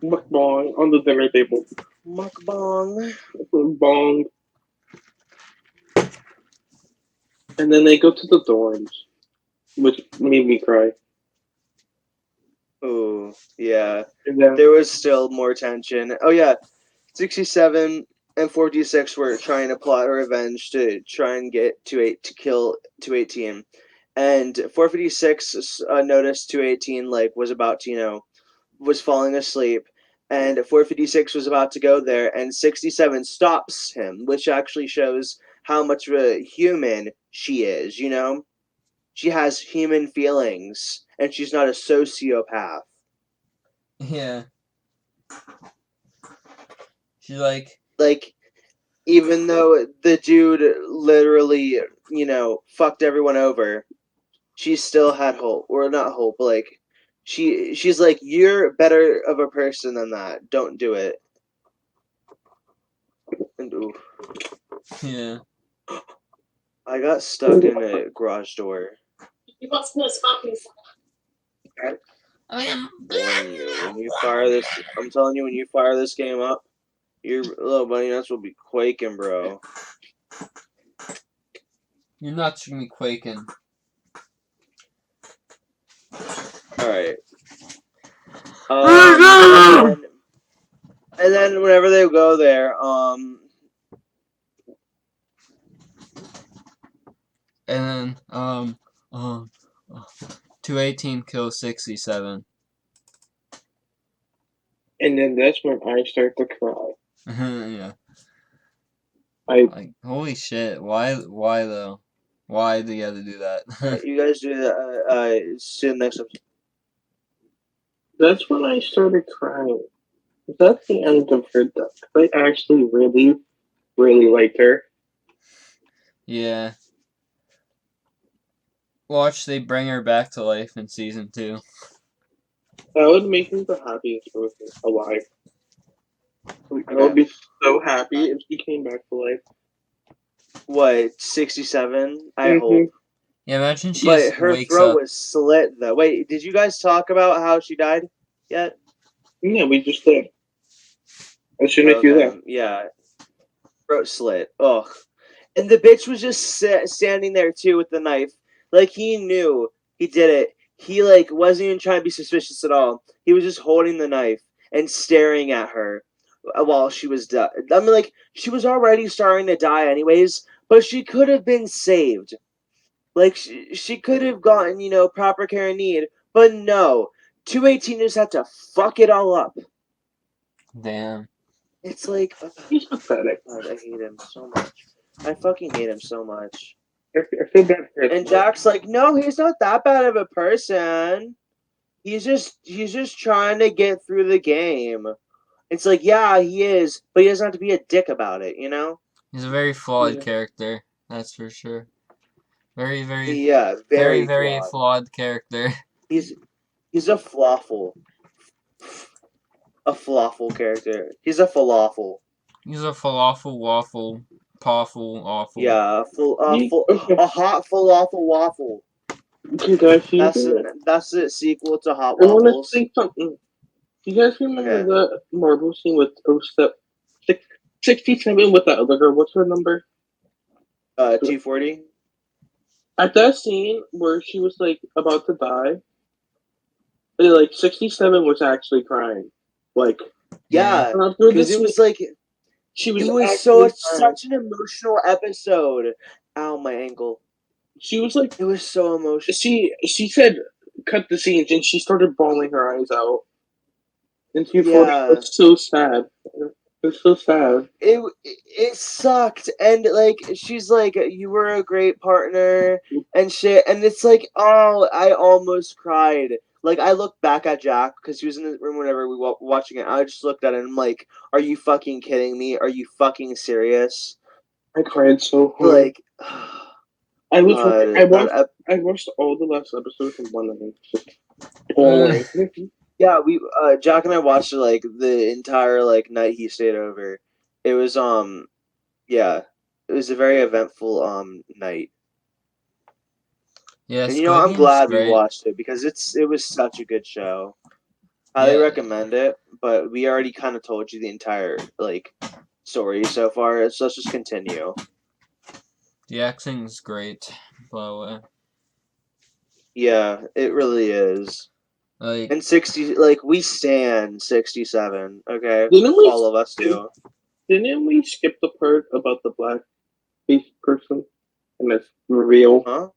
Mukbang on the dinner table. Mukbang. Bong. And then they go to the dorms, which made me cry. Oh yeah. And then There was still more tension. Oh yeah, 67 and 46 were trying to plot a revenge to try and get to kill 218, and 456 noticed 218 like was about to was falling asleep, and 456 was about to go there, and 67 stops him, which actually shows how much of a human she is. She has human feelings, and she's not a sociopath. Yeah. She's like, Even though the dude literally, fucked everyone over, she still had hope. Or not hope, but like she's like, you're better of a person than that. Don't do it. And ooh, yeah. I got stuck in a garage door. I'm telling you, I'm telling you, when you fire this game up, your little bunny nuts will be quaking, bro. You're not gonna be quaking. Alright. And then whenever they go there, And then, 218 kills 67. and then that's when I start to cry. Yeah. I Like, holy shit. Why though? Why do you have to do that? you guys do that. See you next episode. that's when I started crying. That's the end of her death. I actually really, really liked her. Yeah. Watch, they bring her back to life in season 2. That would make me the happiest person alive. I would be so happy if she came back to life. What, 67? I Mhm. hope. Yeah, imagine she But just her wakes throat up. was slit, though. Wait, did you guys talk about how she died yet? Yeah, we just did. As soon as you left. Yeah. Throat slit. Ugh. And the bitch was just standing there, too, with the knife. Like, he knew he did it. He, like, wasn't even trying to be suspicious at all. He was just holding the knife and staring at her while she was I mean, like, she was already starting to die anyways, but she could have been saved. Like, she could have gotten, proper care and need, but no. 218 just had to fuck it all up. Damn. It's like, He's pathetic. God, I hate him so much. I fucking hate him so much. I feel bad for him. And Jack's like, no, he's not that bad of a person. He's just trying to get through the game. It's like, yeah, he is, but he doesn't have to be a dick about it, He's a very flawed Yeah. character. That's for sure. Very, Yeah, very very flawed. flawed character. He's a flawful. a falafel character. He's a falafel. He's a falafel waffle, pawful, awful. Yeah, Okay. a hot falafel waffle. Okay, guys, That's the sequel to Hot I want to Waffles. say something. Do you guys remember Okay. the Marvel scene with 67 with that other girl? What's her number? 240. At that scene where she was like about to die, like 67 was actually crying. Like Yeah, after the because it scene, was like she was it was actually crying. such an emotional episode. Ow, my ankle. She was like, It was so emotional. she said, cut the scenes, and she started bawling her eyes out. And 240 Yeah. was so sad. It was so sad. It sucked, and like she's like, you were a great partner and shit, and it's like, oh, I almost cried. Like I looked back at Jack because he was in the room whenever we were watching it. I just looked at him like, are you fucking kidding me? Are you fucking serious? I cried so hard. Like, I was God, I watched all the last episodes in one night. Just all night. yeah, we Jack and I watched it like the entire like night he stayed over. It was yeah, it was a very eventful night. Yeah, And Squid I'm Game's glad we great. watched it because it was such a good show. Highly Yeah, recommend it, but we already kind of told you the entire like story so far, so let's just continue. the acting's great, by the way. Yeah, it really is. Like, And 60, like we stand 67, okay? Didn't we? All of us do. Didn't we skip the part about the black face person and its reveal? Huh?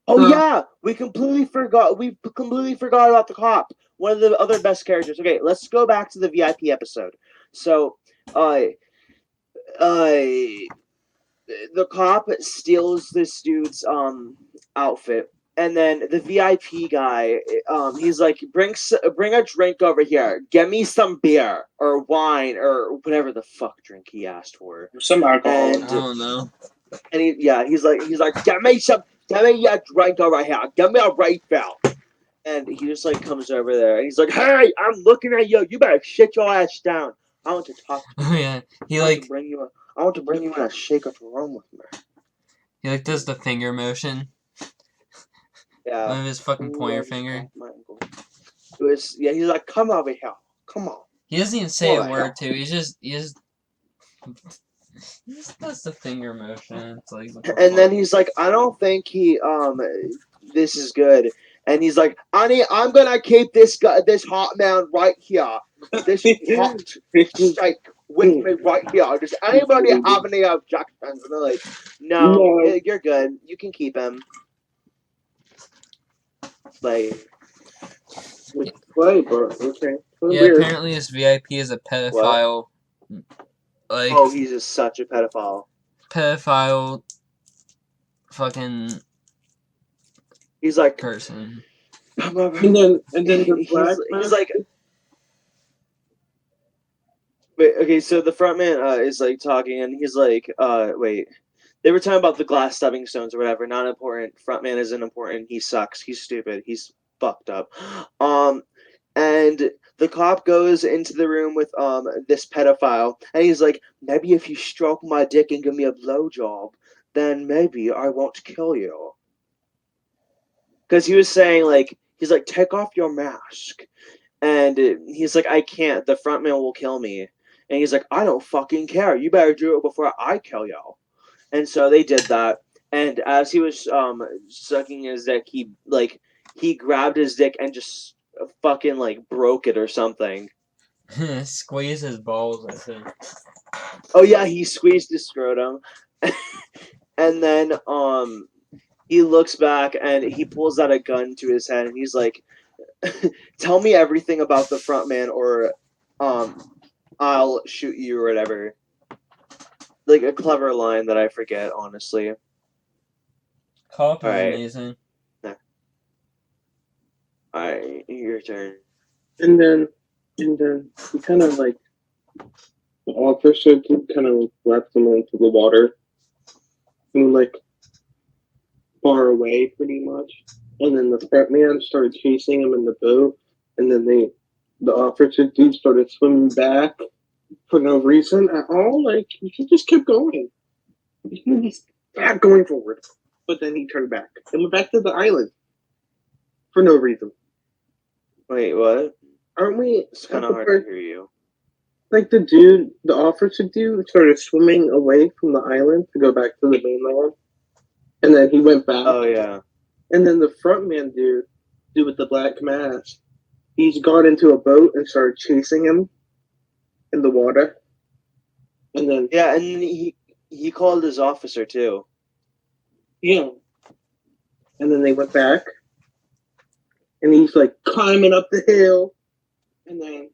Oh yeah, we completely forgot. We completely forgot about the cop. One of the other best characters. Okay, let's go back to the VIP episode. So, uh, the cop steals this dude's outfit, and then the VIP guy he's like, bring a drink over here. Get me some beer or wine or whatever the fuck drink he asked for. Some alcohol. And I don't know. and he's like, get me a drink over here. Get me a refill. And he just like comes over there and he's like, hey, I'm looking at you. You better shit your ass down. I want to talk to you. Oh yeah, I want to bring you in a shaker room with me. he like does the finger motion Yeah. with his fucking pointer Ooh, finger. he's like, come over here. Come on. He doesn't even say What a the word hell? too. He just does the finger motion. It's like, what the And then fuck? he's like, I don't think this is good. And he's like, I'm gonna keep this hot man right here. This hot steak with me right here. Does anybody have any objections? And they're like, no, No. you're good. You can keep him. Like, Right, but okay. Yeah, Weird. apparently this VIP is a what? pedophile. Like, Oh, he's just such a pedophile. pedophile fucking He's like, person. And then the black he's like, wait, okay, so the front man is like talking, and he's like, wait, they were talking about the glass stepping stones or whatever. Not important. Front man isn't important. He sucks. He's stupid. He's fucked up. And the cop goes into the room with this pedophile, and he's like, maybe if you stroke my dick and give me a blowjob, then maybe I won't kill you. Because he was saying like, he's like, take off your mask. And he's like, I can't. The front man will kill me. And he's like, I don't fucking care. You better do it before I kill you. And so they did that. And as he was sucking his dick, he grabbed his dick and just fucking like broke it or something. Squeeze his balls, I think. Oh yeah, he squeezed his scrotum. And then he looks back and he pulls out a gun to his head and he's like, tell me everything about the front man or I'll shoot you or whatever. Like a clever line that I forget, honestly. Cop is Alright. amazing. Alright, your turn. And then he kind of like the officer kind of left him into the water and like far away pretty much. And then the front man started chasing him in the boat, and then they the officer dude started swimming back for no reason at all. Like he just kept going. He just kept going forward. But then he turned back and went back to the island for no reason. Wait, what? Aren't we It's at kind the of hard part? to hear you. Like the officer dude started swimming away from the island to go back to the mainland, and then he went back. Oh yeah. And then the frontman dude with the black mask, he's got into a boat and started chasing him in the water. And then Yeah, and then he called his officer too. yeah, and then they went back, and he's like climbing up the hill, and then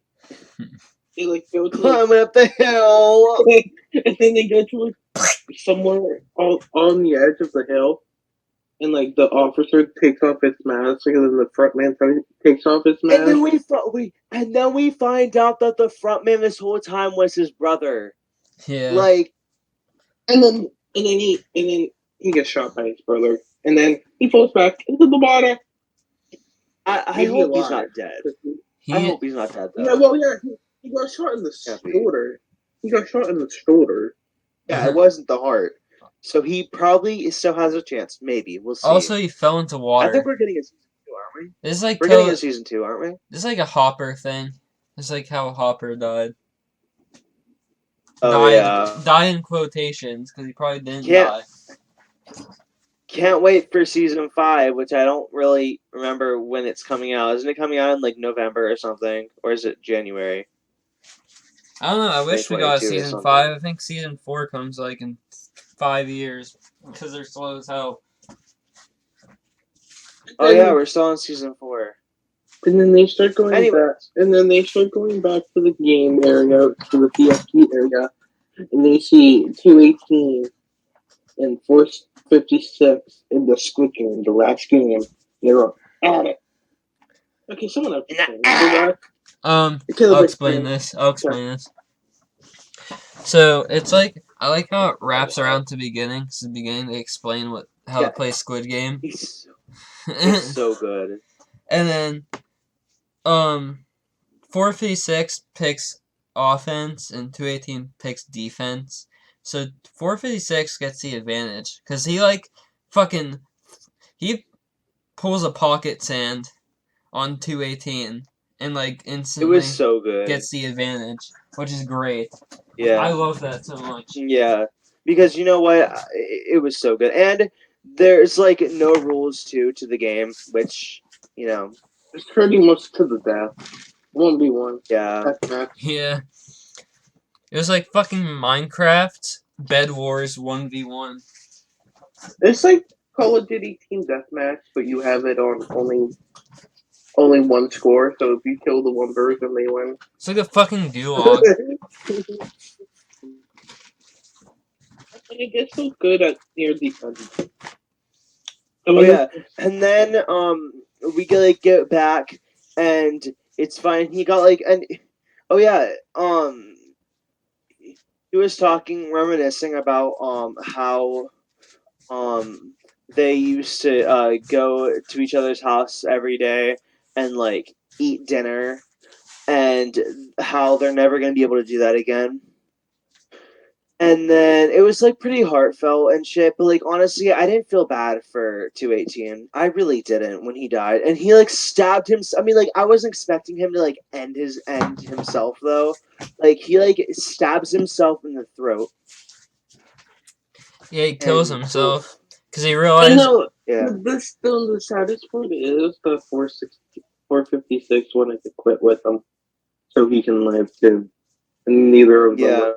they like go to like, Climbing up the hill. and then they go to like somewhere on the edge of the hill, and like the officer takes off his mask, and then the front man takes off his mask. And then we find out that the frontman this whole time was his brother. Yeah. Like, and then he gets shot by his brother, and then he falls back into the water. I Maybe hope he's alive. not dead. I He hope he's not dead Yeah, though. well, yeah, he got shot in the Can't be. shoulder. He got shot in the shoulder. Yeah, it wasn't the heart. So he probably still has a chance. Maybe we'll see. also he fell into I water. think we're getting a season 2, aren't we? This is like We're getting a season 2, aren't we? this is like a Hopper thing. It's like how Hopper died. Oh yeah. Died in quotations because he probably didn't Can't- die. Can't wait for season 5, which I don't really remember when it's coming out. Isn't it coming out in like November or something, or is it January? I don't know. I wish we got a 2022 or season something. 5. I think season 4 comes like in 5 years because they're slow as hell. Oh yeah, we're still on season 4. And then they start going Anyway. back. And then they start going back to the game area, to the PFP area, and they see 218 and 456 in the Squid Game, the last game. They're at it. Okay, someone else explain that. I'll explain this. So it's like I like how it wraps around to the beginning. So the beginning they explain how to play Squid Game. It's so good. And then 456 picks offense and 218 picks defense. So 456 gets the advantage because he he pulls a pocket sand on 218 and like It instantly was so good. gets the advantage, which is great. Yeah. I love that so much. Yeah, because you know what, it was so good, and there's like no rules to the game, which It's pretty much to the death. 1v1. yeah, Yeah. It was like fucking Minecraft Bed Wars 1v1. It's like Call of Duty Team Deathmatch, but you have it on only one score. So if you kill the one person, they win. It's like a fucking gulag. And it gets so good at near the end. oh yeah, and then we get back, and it's fine. He got like oh yeah, he was reminiscing about how they used to go to each other's house every day and like eat dinner, and how they're never going to be able to do that again. And then it was like pretty heartfelt and shit, but like honestly, I didn't feel bad for 218. I really didn't when he died, and he like stabbed him. I mean, like I wasn't expecting him to like end himself though. Like he like stabs himself in the throat. Yeah, he kills And- himself because he realized. Yeah. The saddest part is the 456 wanted to quit with him, so he can live too. And neither of them. Yeah.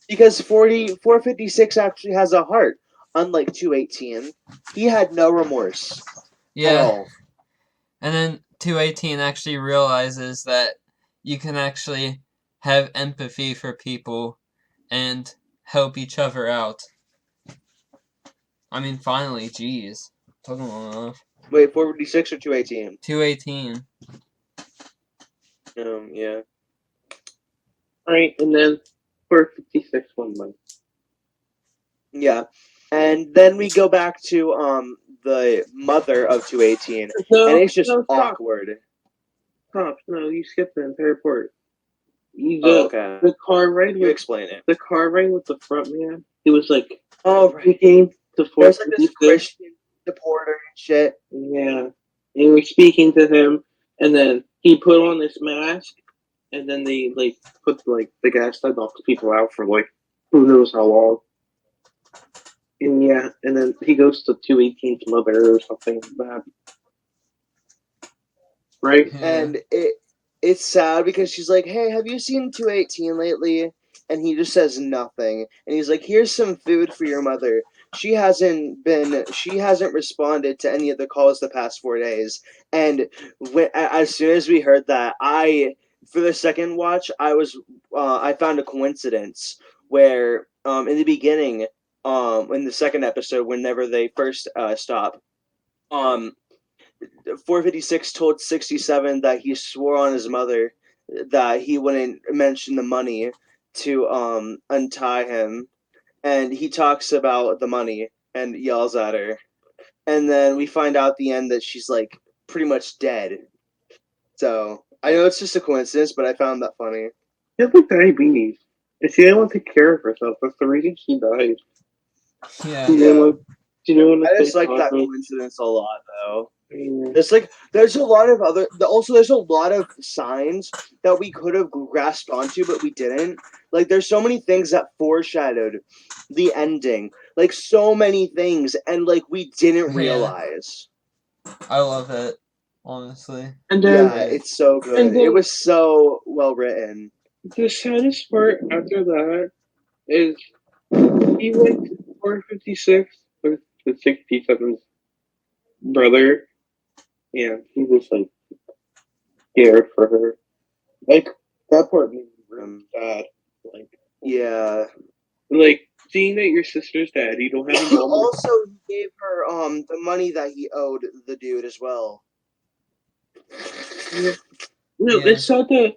Because 456 actually has a heart, unlike 218. He had no remorse at Yeah. all. And then 218 actually realizes that you can actually have empathy for people and help each other out. I mean, finally, jeez. Took long enough. Wait, 456 or 218? 218. Yeah. Alright, and then 456 won money. Yeah. And then we go back to the mother of 218, and it's just awkward. Tops. No, you skipped the entire part. You Oh, just okay. the car ride You with explain it. the car ride with the front man. He was like Oh, he right. came to There's like this 456. Christian supporter and shit. Yeah, they were speaking to him, and then he put on this mask, and then they like put like the gas that knocks people out for like who knows how long. And yeah, and then he goes to 218's mother or something like that, right? Yeah. And it's sad because she's like, "Hey, have you seen 218 lately?" And he just says nothing. And he's like, "Here's some food for your mother. She hasn't responded to any of the calls the past 4 days." And as soon as we heard that, for the second watch, I found a coincidence where in the beginning, in the second episode, whenever they first stop, um 456 told 67 that he swore on his mother that he wouldn't mention the money to untie him, and he talks about the money and yells at her, and then we find out at the end that she's like pretty much dead. So I know it's just a coincidence, but I found that funny. She had like diabetes, and she didn't want to take care of herself. That's the reason she died. Yeah. She didn't Yeah, want. She didn't want I to just take like that tacos. coincidence a lot, though. Yeah. There's a lot of there's a lot of signs that we could have grasped onto, but we didn't. Like there's so many things that foreshadowed the ending, like so many things, and like we didn't Yeah. realize. I love it, honestly. And then, Yeah, it's so and good. It then was so well written. the saddest part after that is he went to 456 with the 67's brother, and he was like scared for her. Like that part made me really sad. Like, Yeah. like seeing that your sister's dead, you don't have a mom. Also, he gave her the money that he owed the dude as well. No, Yeah. it's sad that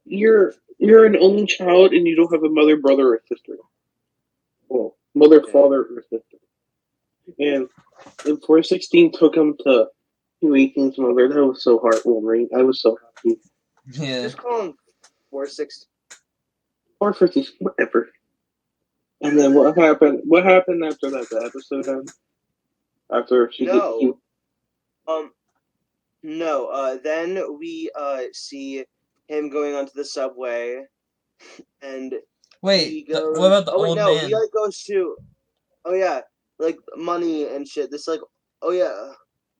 you're an only child and you don't have a mother, brother, or sister. Well, mother, Yeah. father, or sister. And 416 took him to 218's mother. That was so heartwarming. I was so happy. Yeah. Just call him 460. 450, whatever. And then what happened? What happened after that? The episode ended? After she No. Um, no. Then we see him going onto the subway, and Wait, he what goes. about the Oh wait, old no. He man? like goes to. Oh yeah, like money and shit. This like. Oh yeah.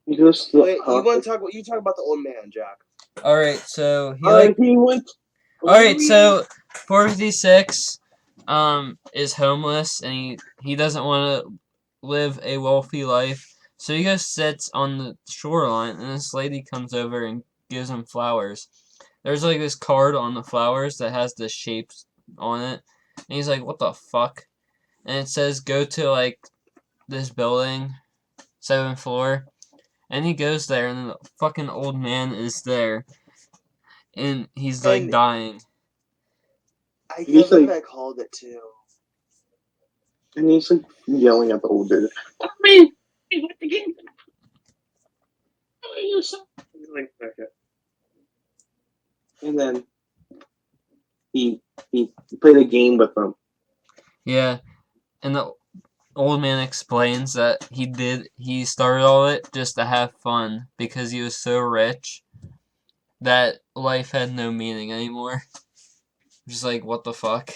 he goes to the Wait, hospital. you talk about the old man, Jack. Alright, so he like He went. Alright, so 456 is homeless and he doesn't want to live a wealthy life. So he goes sits on the shoreline and this lady comes over and gives him flowers. There's like this card on the flowers that has the shapes on it. And he's like, "What the fuck?" And it says go to like this building, 7th floor. And he goes there and the fucking old man is there and he's like And dying. I He's can't believe like, I called it too. and he's like yelling at the old dude. Tell me, you want the game? He's like, okay. And then he played a game with them. Yeah, and the old man explains that he started all it just to have fun because he was so rich that life had no meaning anymore. Just like, what the fuck?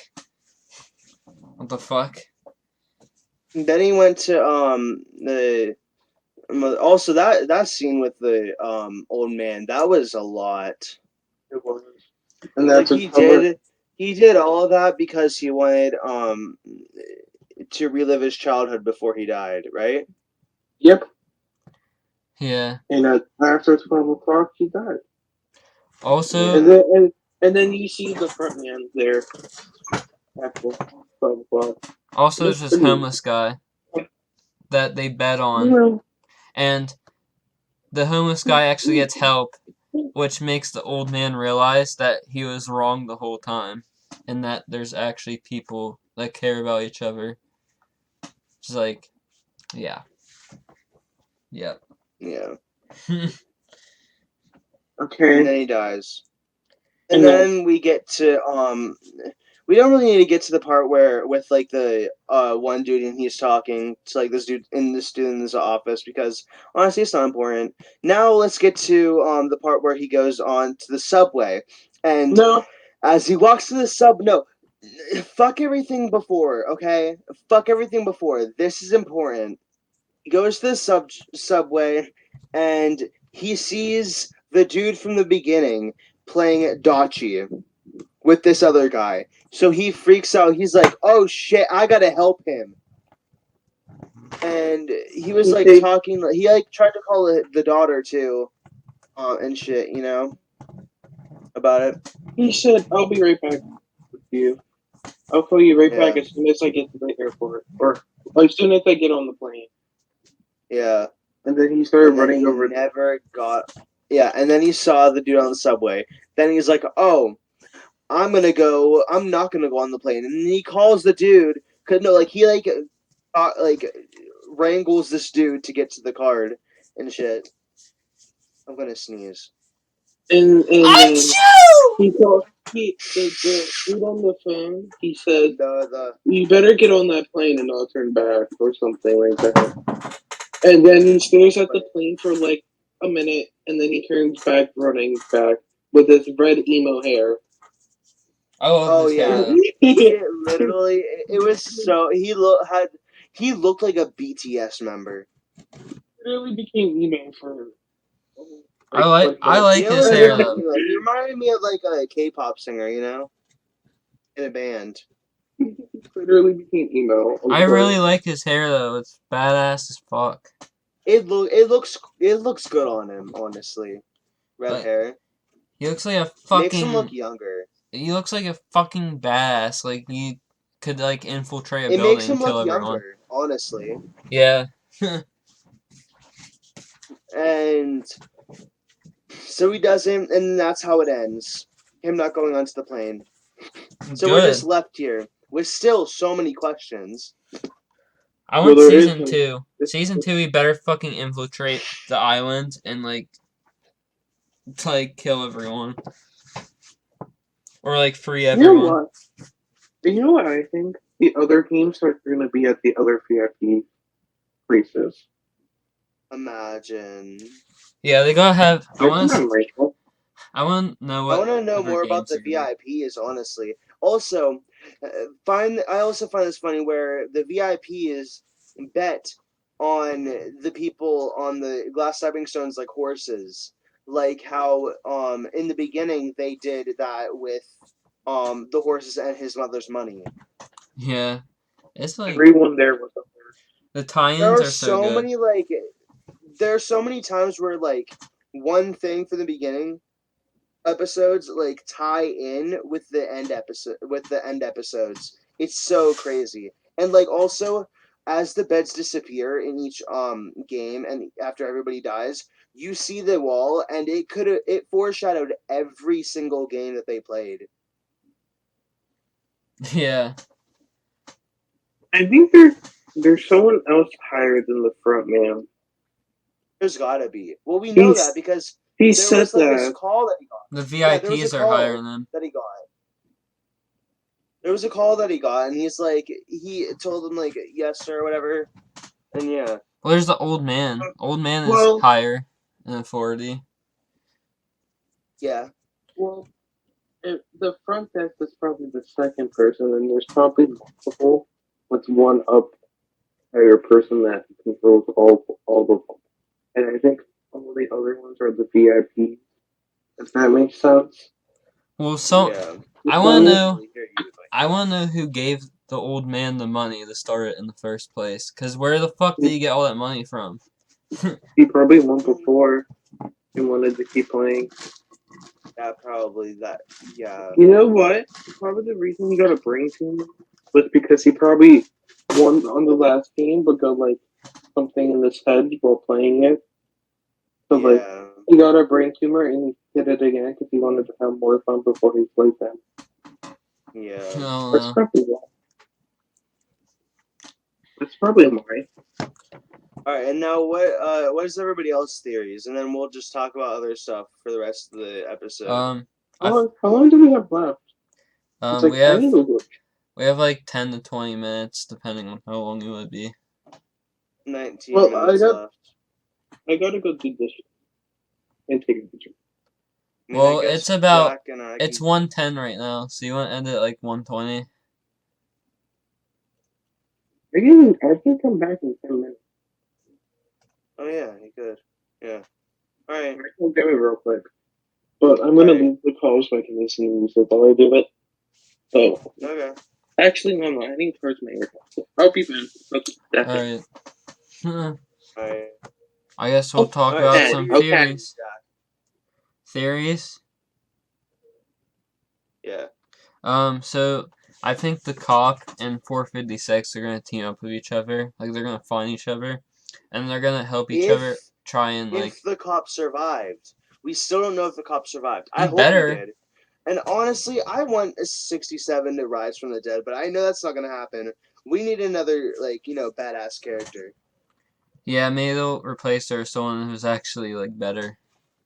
What the fuck? Then he went to the also that scene with the old man, that was a lot. It was. And Like that's a cover. he did all of that because he wanted to relive his childhood before he died, right? Yep. Yeah. And after 12 o'clock, he died. Also, And Yeah. then you see the front man there after 12 o'clock. It there's was this pretty. homeless guy that they bet You on, know, and the homeless guy actually gets help, which makes the old man realize that he was wrong the whole time, and that there's actually people that care about each other. Just like, yeah. Yep. Yeah. and Okay. then he dies. And And then then we get to we don't really need to get to the part where with like the one dude and he's talking to like this dude in this office because honestly it's not important. Now let's get to the part where he goes on to the subway and no. as he walks to the sub no fuck everything before, okay? Fuck everything before. This is important. He goes to the subway and he sees the dude from the beginning playing Dachi with this other guy. So he freaks out. He's like, "Oh shit, I gotta help him." And he was like Okay. talking. He like tried to call the daughter too, and shit. About it. He said, "I'll be right back with you. I'll call you right back Yeah, as soon as I get to the airport, or as soon as I get on the plane." yeah. And then he started And then running he over there. never got. Yeah, and then he saw the dude on the subway. Then he's like, "Oh, I'm gonna go. I'm not gonna go on the plane." And he calls the dude. Cause no, like he like wrangles this dude to get to the card and shit. I'm gonna sneeze. And then Achoo! he called the dude on the phone. He said, The "You better get on that plane and not turn back," or something like that. And then he stares at the plane for like a minute, and then he turns back, running back with his red emo hair. I love oh his hair yeah, though. he literally it was so he looked like a BTS member. Really became emo for I like like 20 I minutes. like He his only hair reminded though. me he reminded me of like a K-pop singer, in a band. He literally became emo. I'm I sorry. really like his hair though. It's badass as fuck. It looks good on him, honestly. Red Like hair he looks like a makes him fucking look younger. he looks like a fucking badass. Like he could like infiltrate a It makes building and him kill look everyone. younger, honestly. Yeah. And so he doesn't, and that's how it ends. Him not going onto the plane. So we're just Good. left here with still so many questions. I Well, want there is season some. two. Season two, he better fucking infiltrate the island and like to like kill everyone or like free You know everyone. what? You know what I think? The other games are going to be at the other VIP places. Imagine. Yeah, they gotta have. I think I'm right. I want to know I what want to know other more about games the are gonna be. VIPs, honestly. Also, I also find this funny where the VIPs bet on the people on the glass stepping stones like horses, like how in the beginning they did that with the horses and his mother's money. Yeah, it's like Everyone there was up there. the There tie-ins are are so so good. many there are so many times where like one thing from the beginning episodes like tie in with the end episodes. It's so crazy. And like also as the beds disappear in each game and after everybody dies, you see the wall and it foreshadowed every single game that they played. Yeah, I think there's someone else higher than the front man. There's gotta be. Well, we know that He's because he there said was like this that. call that he got. the Yeah, there was a VIPs are higher call than them. that he got. There was a call that he got, and he's like, he told him like yes sir or whatever, and yeah. Well, there's the old man. Old man is Well, higher in authority. Yeah, well, the front desk is probably the second person, and there's probably multiple with one up higher person that controls all of them. And I think all the other ones are the VIP. If that makes sense. Well, so yeah. I I want to So can't know. really hear you. I want to know who gave the old man the money to start it in the first place. Cause where the fuck did he get all that money from? he probably won before and wanted to keep playing. Yeah, probably that. Yeah, You know what? Probably the reason he got a brain tumor was because he probably won on the last game, but got like something in his head while playing it. So like yeah, he got a brain tumor and he did it again because he wanted to have more fun before he played them. I yeah. don't That's know. probably why. That's probably why. All right, and now what is everybody else's theories, and then we'll just talk about other stuff for the rest of the episode. I How long do we have left? It's like we have 10 or like 10 to 20 minutes, depending on how long it would be. 19 Well, minutes left. I gotta go do this and take a picture. I mean, Well, I guess it's about Jack and I it's can- 1:10 right now, so you want to end it at like 1:20? I can come back in 10 minutes. Oh yeah, you could. Yeah. All right. I can get it real quick. But I'm gonna leave the call so I can listen to music while I do it. So, Okay. actually, no, I need to charge my AirPods. I'll be back. All right. All right. I guess we'll talk All right, about so some what are your theories. Jack? Theories? Yeah. So I think the cop and 456 are gonna team up with each other. Like they're gonna find each other, and they're gonna help each other try and like. If the cop survived, we still don't know if the cop survived. I He hope better. he did. And honestly, I want a 67 to rise from the dead, but I know that's not gonna happen. We need another badass character. Yeah, maybe they'll replace her with someone who's actually like better,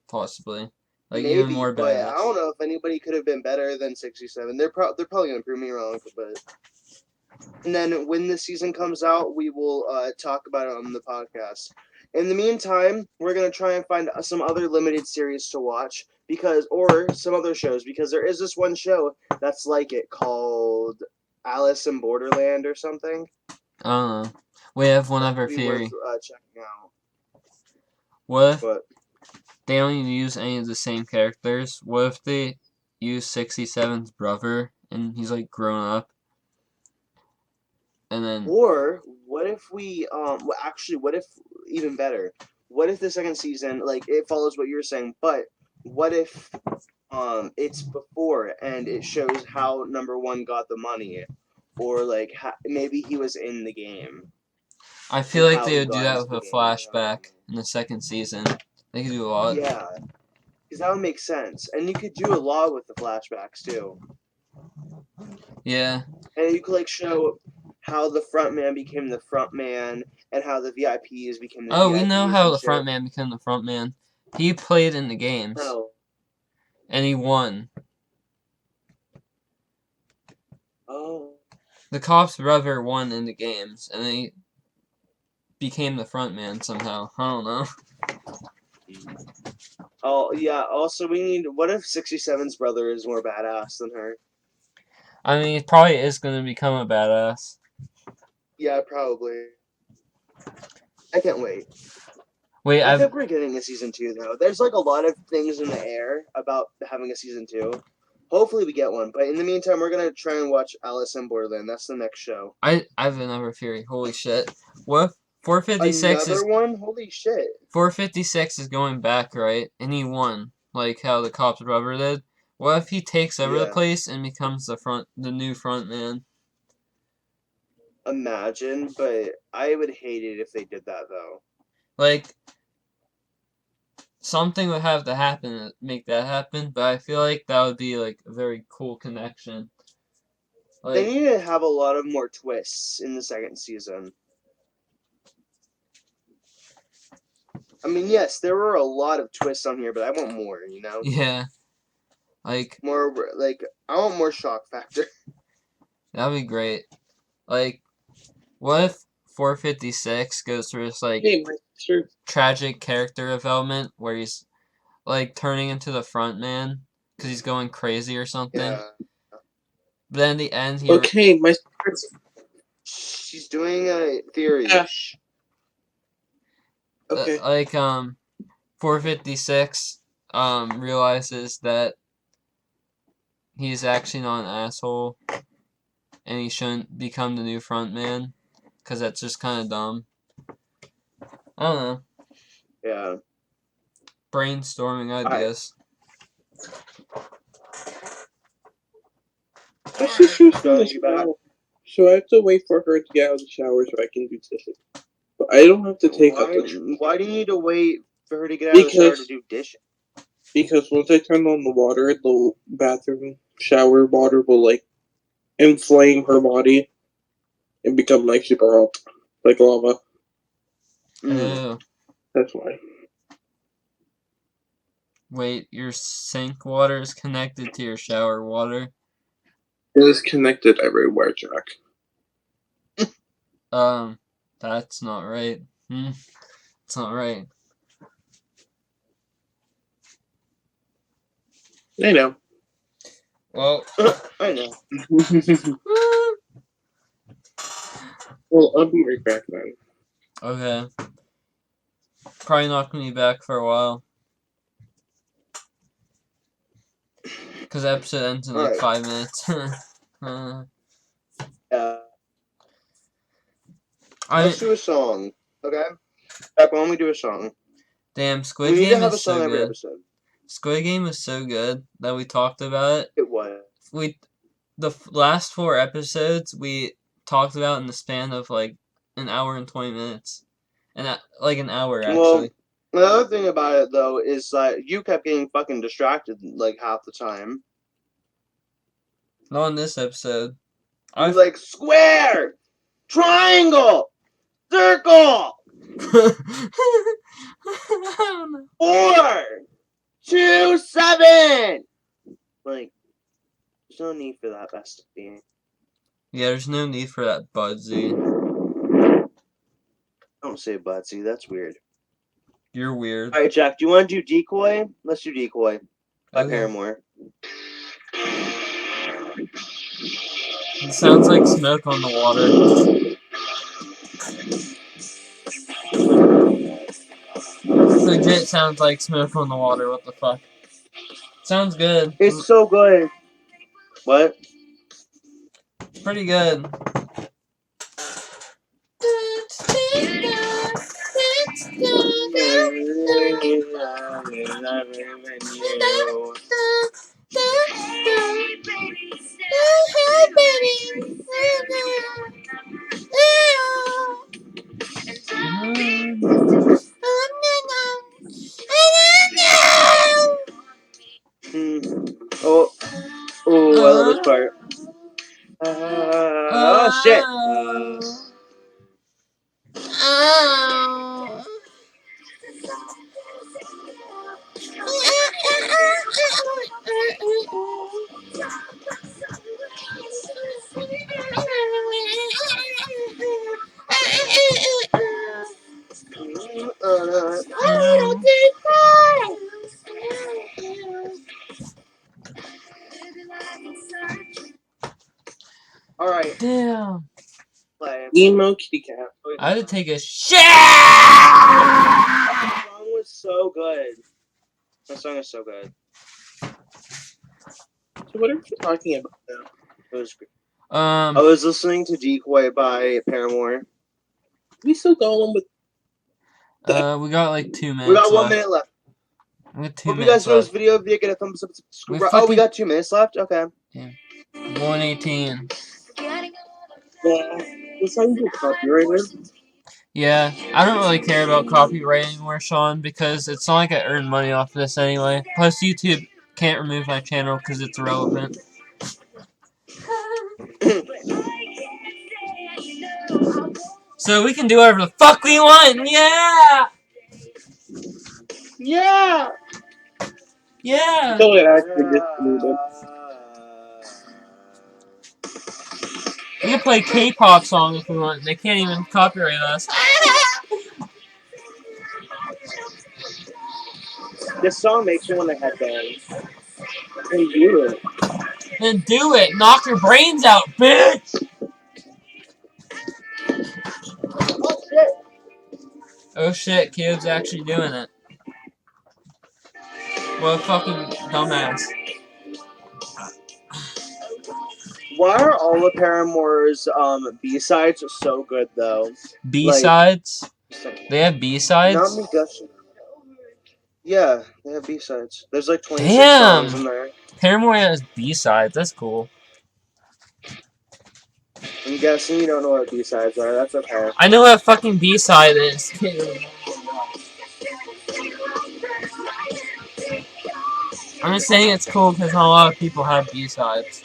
possibly. Like Maybe, even more but badass. I don't know if anybody could have been better than 67. They're probably gonna prove me wrong, but. And then when the season comes out, we will talk about it on the podcast. In the meantime, we're gonna try and find some other limited series to watch or some other shows because there is this one show that's like it called Alice in Borderland or something. I don't know. We have one other Be theory. worth checking out. What if But they don't even use any of the same characters? What if they use 67's brother and he's like grown up? And then or what if we what if even better? What if the second season it follows what you're saying, but what if it's before and it shows how number one got the money, or maybe he was in the game. I feel And like how they he would do got that into with the a game. flashback in the second season. They could do a lot. Yeah, because that would make sense, and you could do a lot with the flashbacks too. Yeah. And you could show how the front man became the front man, and how the VIPs became the VIPs. Oh, we know how and the shit. front man became the front man. He played in the games. Oh. And he won. Oh. The cop's brother won in the games, and then he became the front man somehow. I don't know. Oh yeah. Also, what if 67's brother is more badass than her? I mean, he probably is going to become a badass. Yeah, probably. I can't wait. Wait, I think we're getting a season 2 though. There's a lot of things in the air about having a season 2. Hopefully we get one, but in the meantime, we're gonna try and watch Alice in Borderland. That's the next show. I have another theory. Holy shit! What if 456 Another one? Holy shit! 456 is going back, right? And he won, like how the cop's brother did. What if he takes over the place and becomes the new front man? Imagine, but I would hate it if they did that though. Like, something would have to happen to make that happen, but I feel like that would be a very cool connection. They need to have a lot of more twists in the second season. I mean, yes, there were a lot of twists on here, but I want more, Yeah. More, I want more shock factor. That'd be great. What if 456 goes through this, tragic character development where he's, turning into the front man because he's going crazy or something? Yeah. But then in the end, She's doing a theory. Yeah. Okay. 456, realizes that he's actually not an asshole and he shouldn't become the new front man because that's just kind of dumb. I don't know. Yeah. Brainstorming ideas. So I have to wait for her to get out of the shower so I can do dishes. But I don't have to take out the trash. Why do you need to wait for her to get out of the shower to do dishes? Because once I turn on the water, the bathroom shower water will inflame her body and become super hot, like lava. Oh, That's why. wait, your sink water is connected to your shower water? It is connected everywhere, Jack. That's not right. It's not right. I know. Well, I know. Well, I'll be right back then. okay. Probably not gonna be back for a while. Because the episode ends in like Alright. 5 minutes. Let's do a song, okay? Why don't we do a song? Damn, We Squid need to Game have a is song so every good. episode. Squid Game is so good that we talked about it. It was. The last 4 episodes we talked about in the span of like an hour and 20 minutes. And like an hour actually. Well, the other thing about it though is that you kept getting fucking distracted like half the time. Not in this episode. You were like square, triangle, circle, 4, 2, 7. Like, there's no need for that, bestie. Yeah, there's no need for that, Budsy. Don't say Budsy, that's weird. You're weird. Alright, Jack, do you want to do decoy? Let's do decoy. By Okay. Paramore. It sounds like smoke on the water. Legit sounds like smoke on the water, what the fuck. Sounds good. It's so good. What? Pretty good. Oh, I love this part. Oh shit. Alright, Damn. play. Emo kitty cat. I had to take a shit! That song was so good. That song is so good. So what are you talking about now? It was great. I was listening to Decoy by Paramore. We still going with we got like 2 minutes We got 1 left. minute left. We got 2 Hope you guys minutes enjoyed this left. video. If you get a thumbs up, subscribe. We Oh, we fucking- got 2 minutes left? Okay. 118. the song get copyrighted. Yeah, I don't really care about copyright anymore, Sean, because it's not like I earn money off this anyway. Plus, YouTube can't remove my channel because it's irrelevant. So we can do whatever the fuck we want! Yeah! Yeah! Yeah! So it actually gets deleted. We can play K-pop songs if we want. They can't even copyright us. This song makes me want to headbang. And do it. Then do it! Knock your brains out, bitch! Oh shit! Oh shit, Cube's actually doing it. What a fucking dumbass. Why are all of Paramore's B-sides so good though? B-sides? Like, They have B-sides? not me gushing. Yeah, they have B-sides. There's like 26 Damn! songs in there. Paramore has B-sides. That's cool. I'm guessing you don't know what B-sides are. That's okay. I know what a fucking B-side is. I'm just saying it's cool because not a lot of people have B-sides.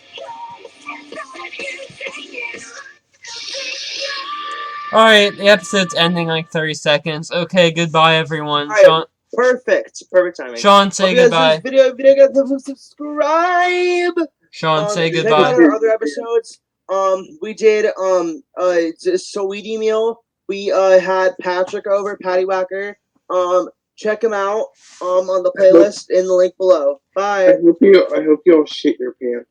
Alright, the episode's ending like 30 seconds. Okay, goodbye everyone. Alright. Sean, Perfect timing. Sean, say Hope you guys goodbye. enjoyed this video, guys, subscribe. Sean, say Check goodbye. out our other episodes. We did Sweetie Meal. We had Patrick over, Patty Whacker. Check him out on the playlist in the link below. Bye. I hope you all shit your pants.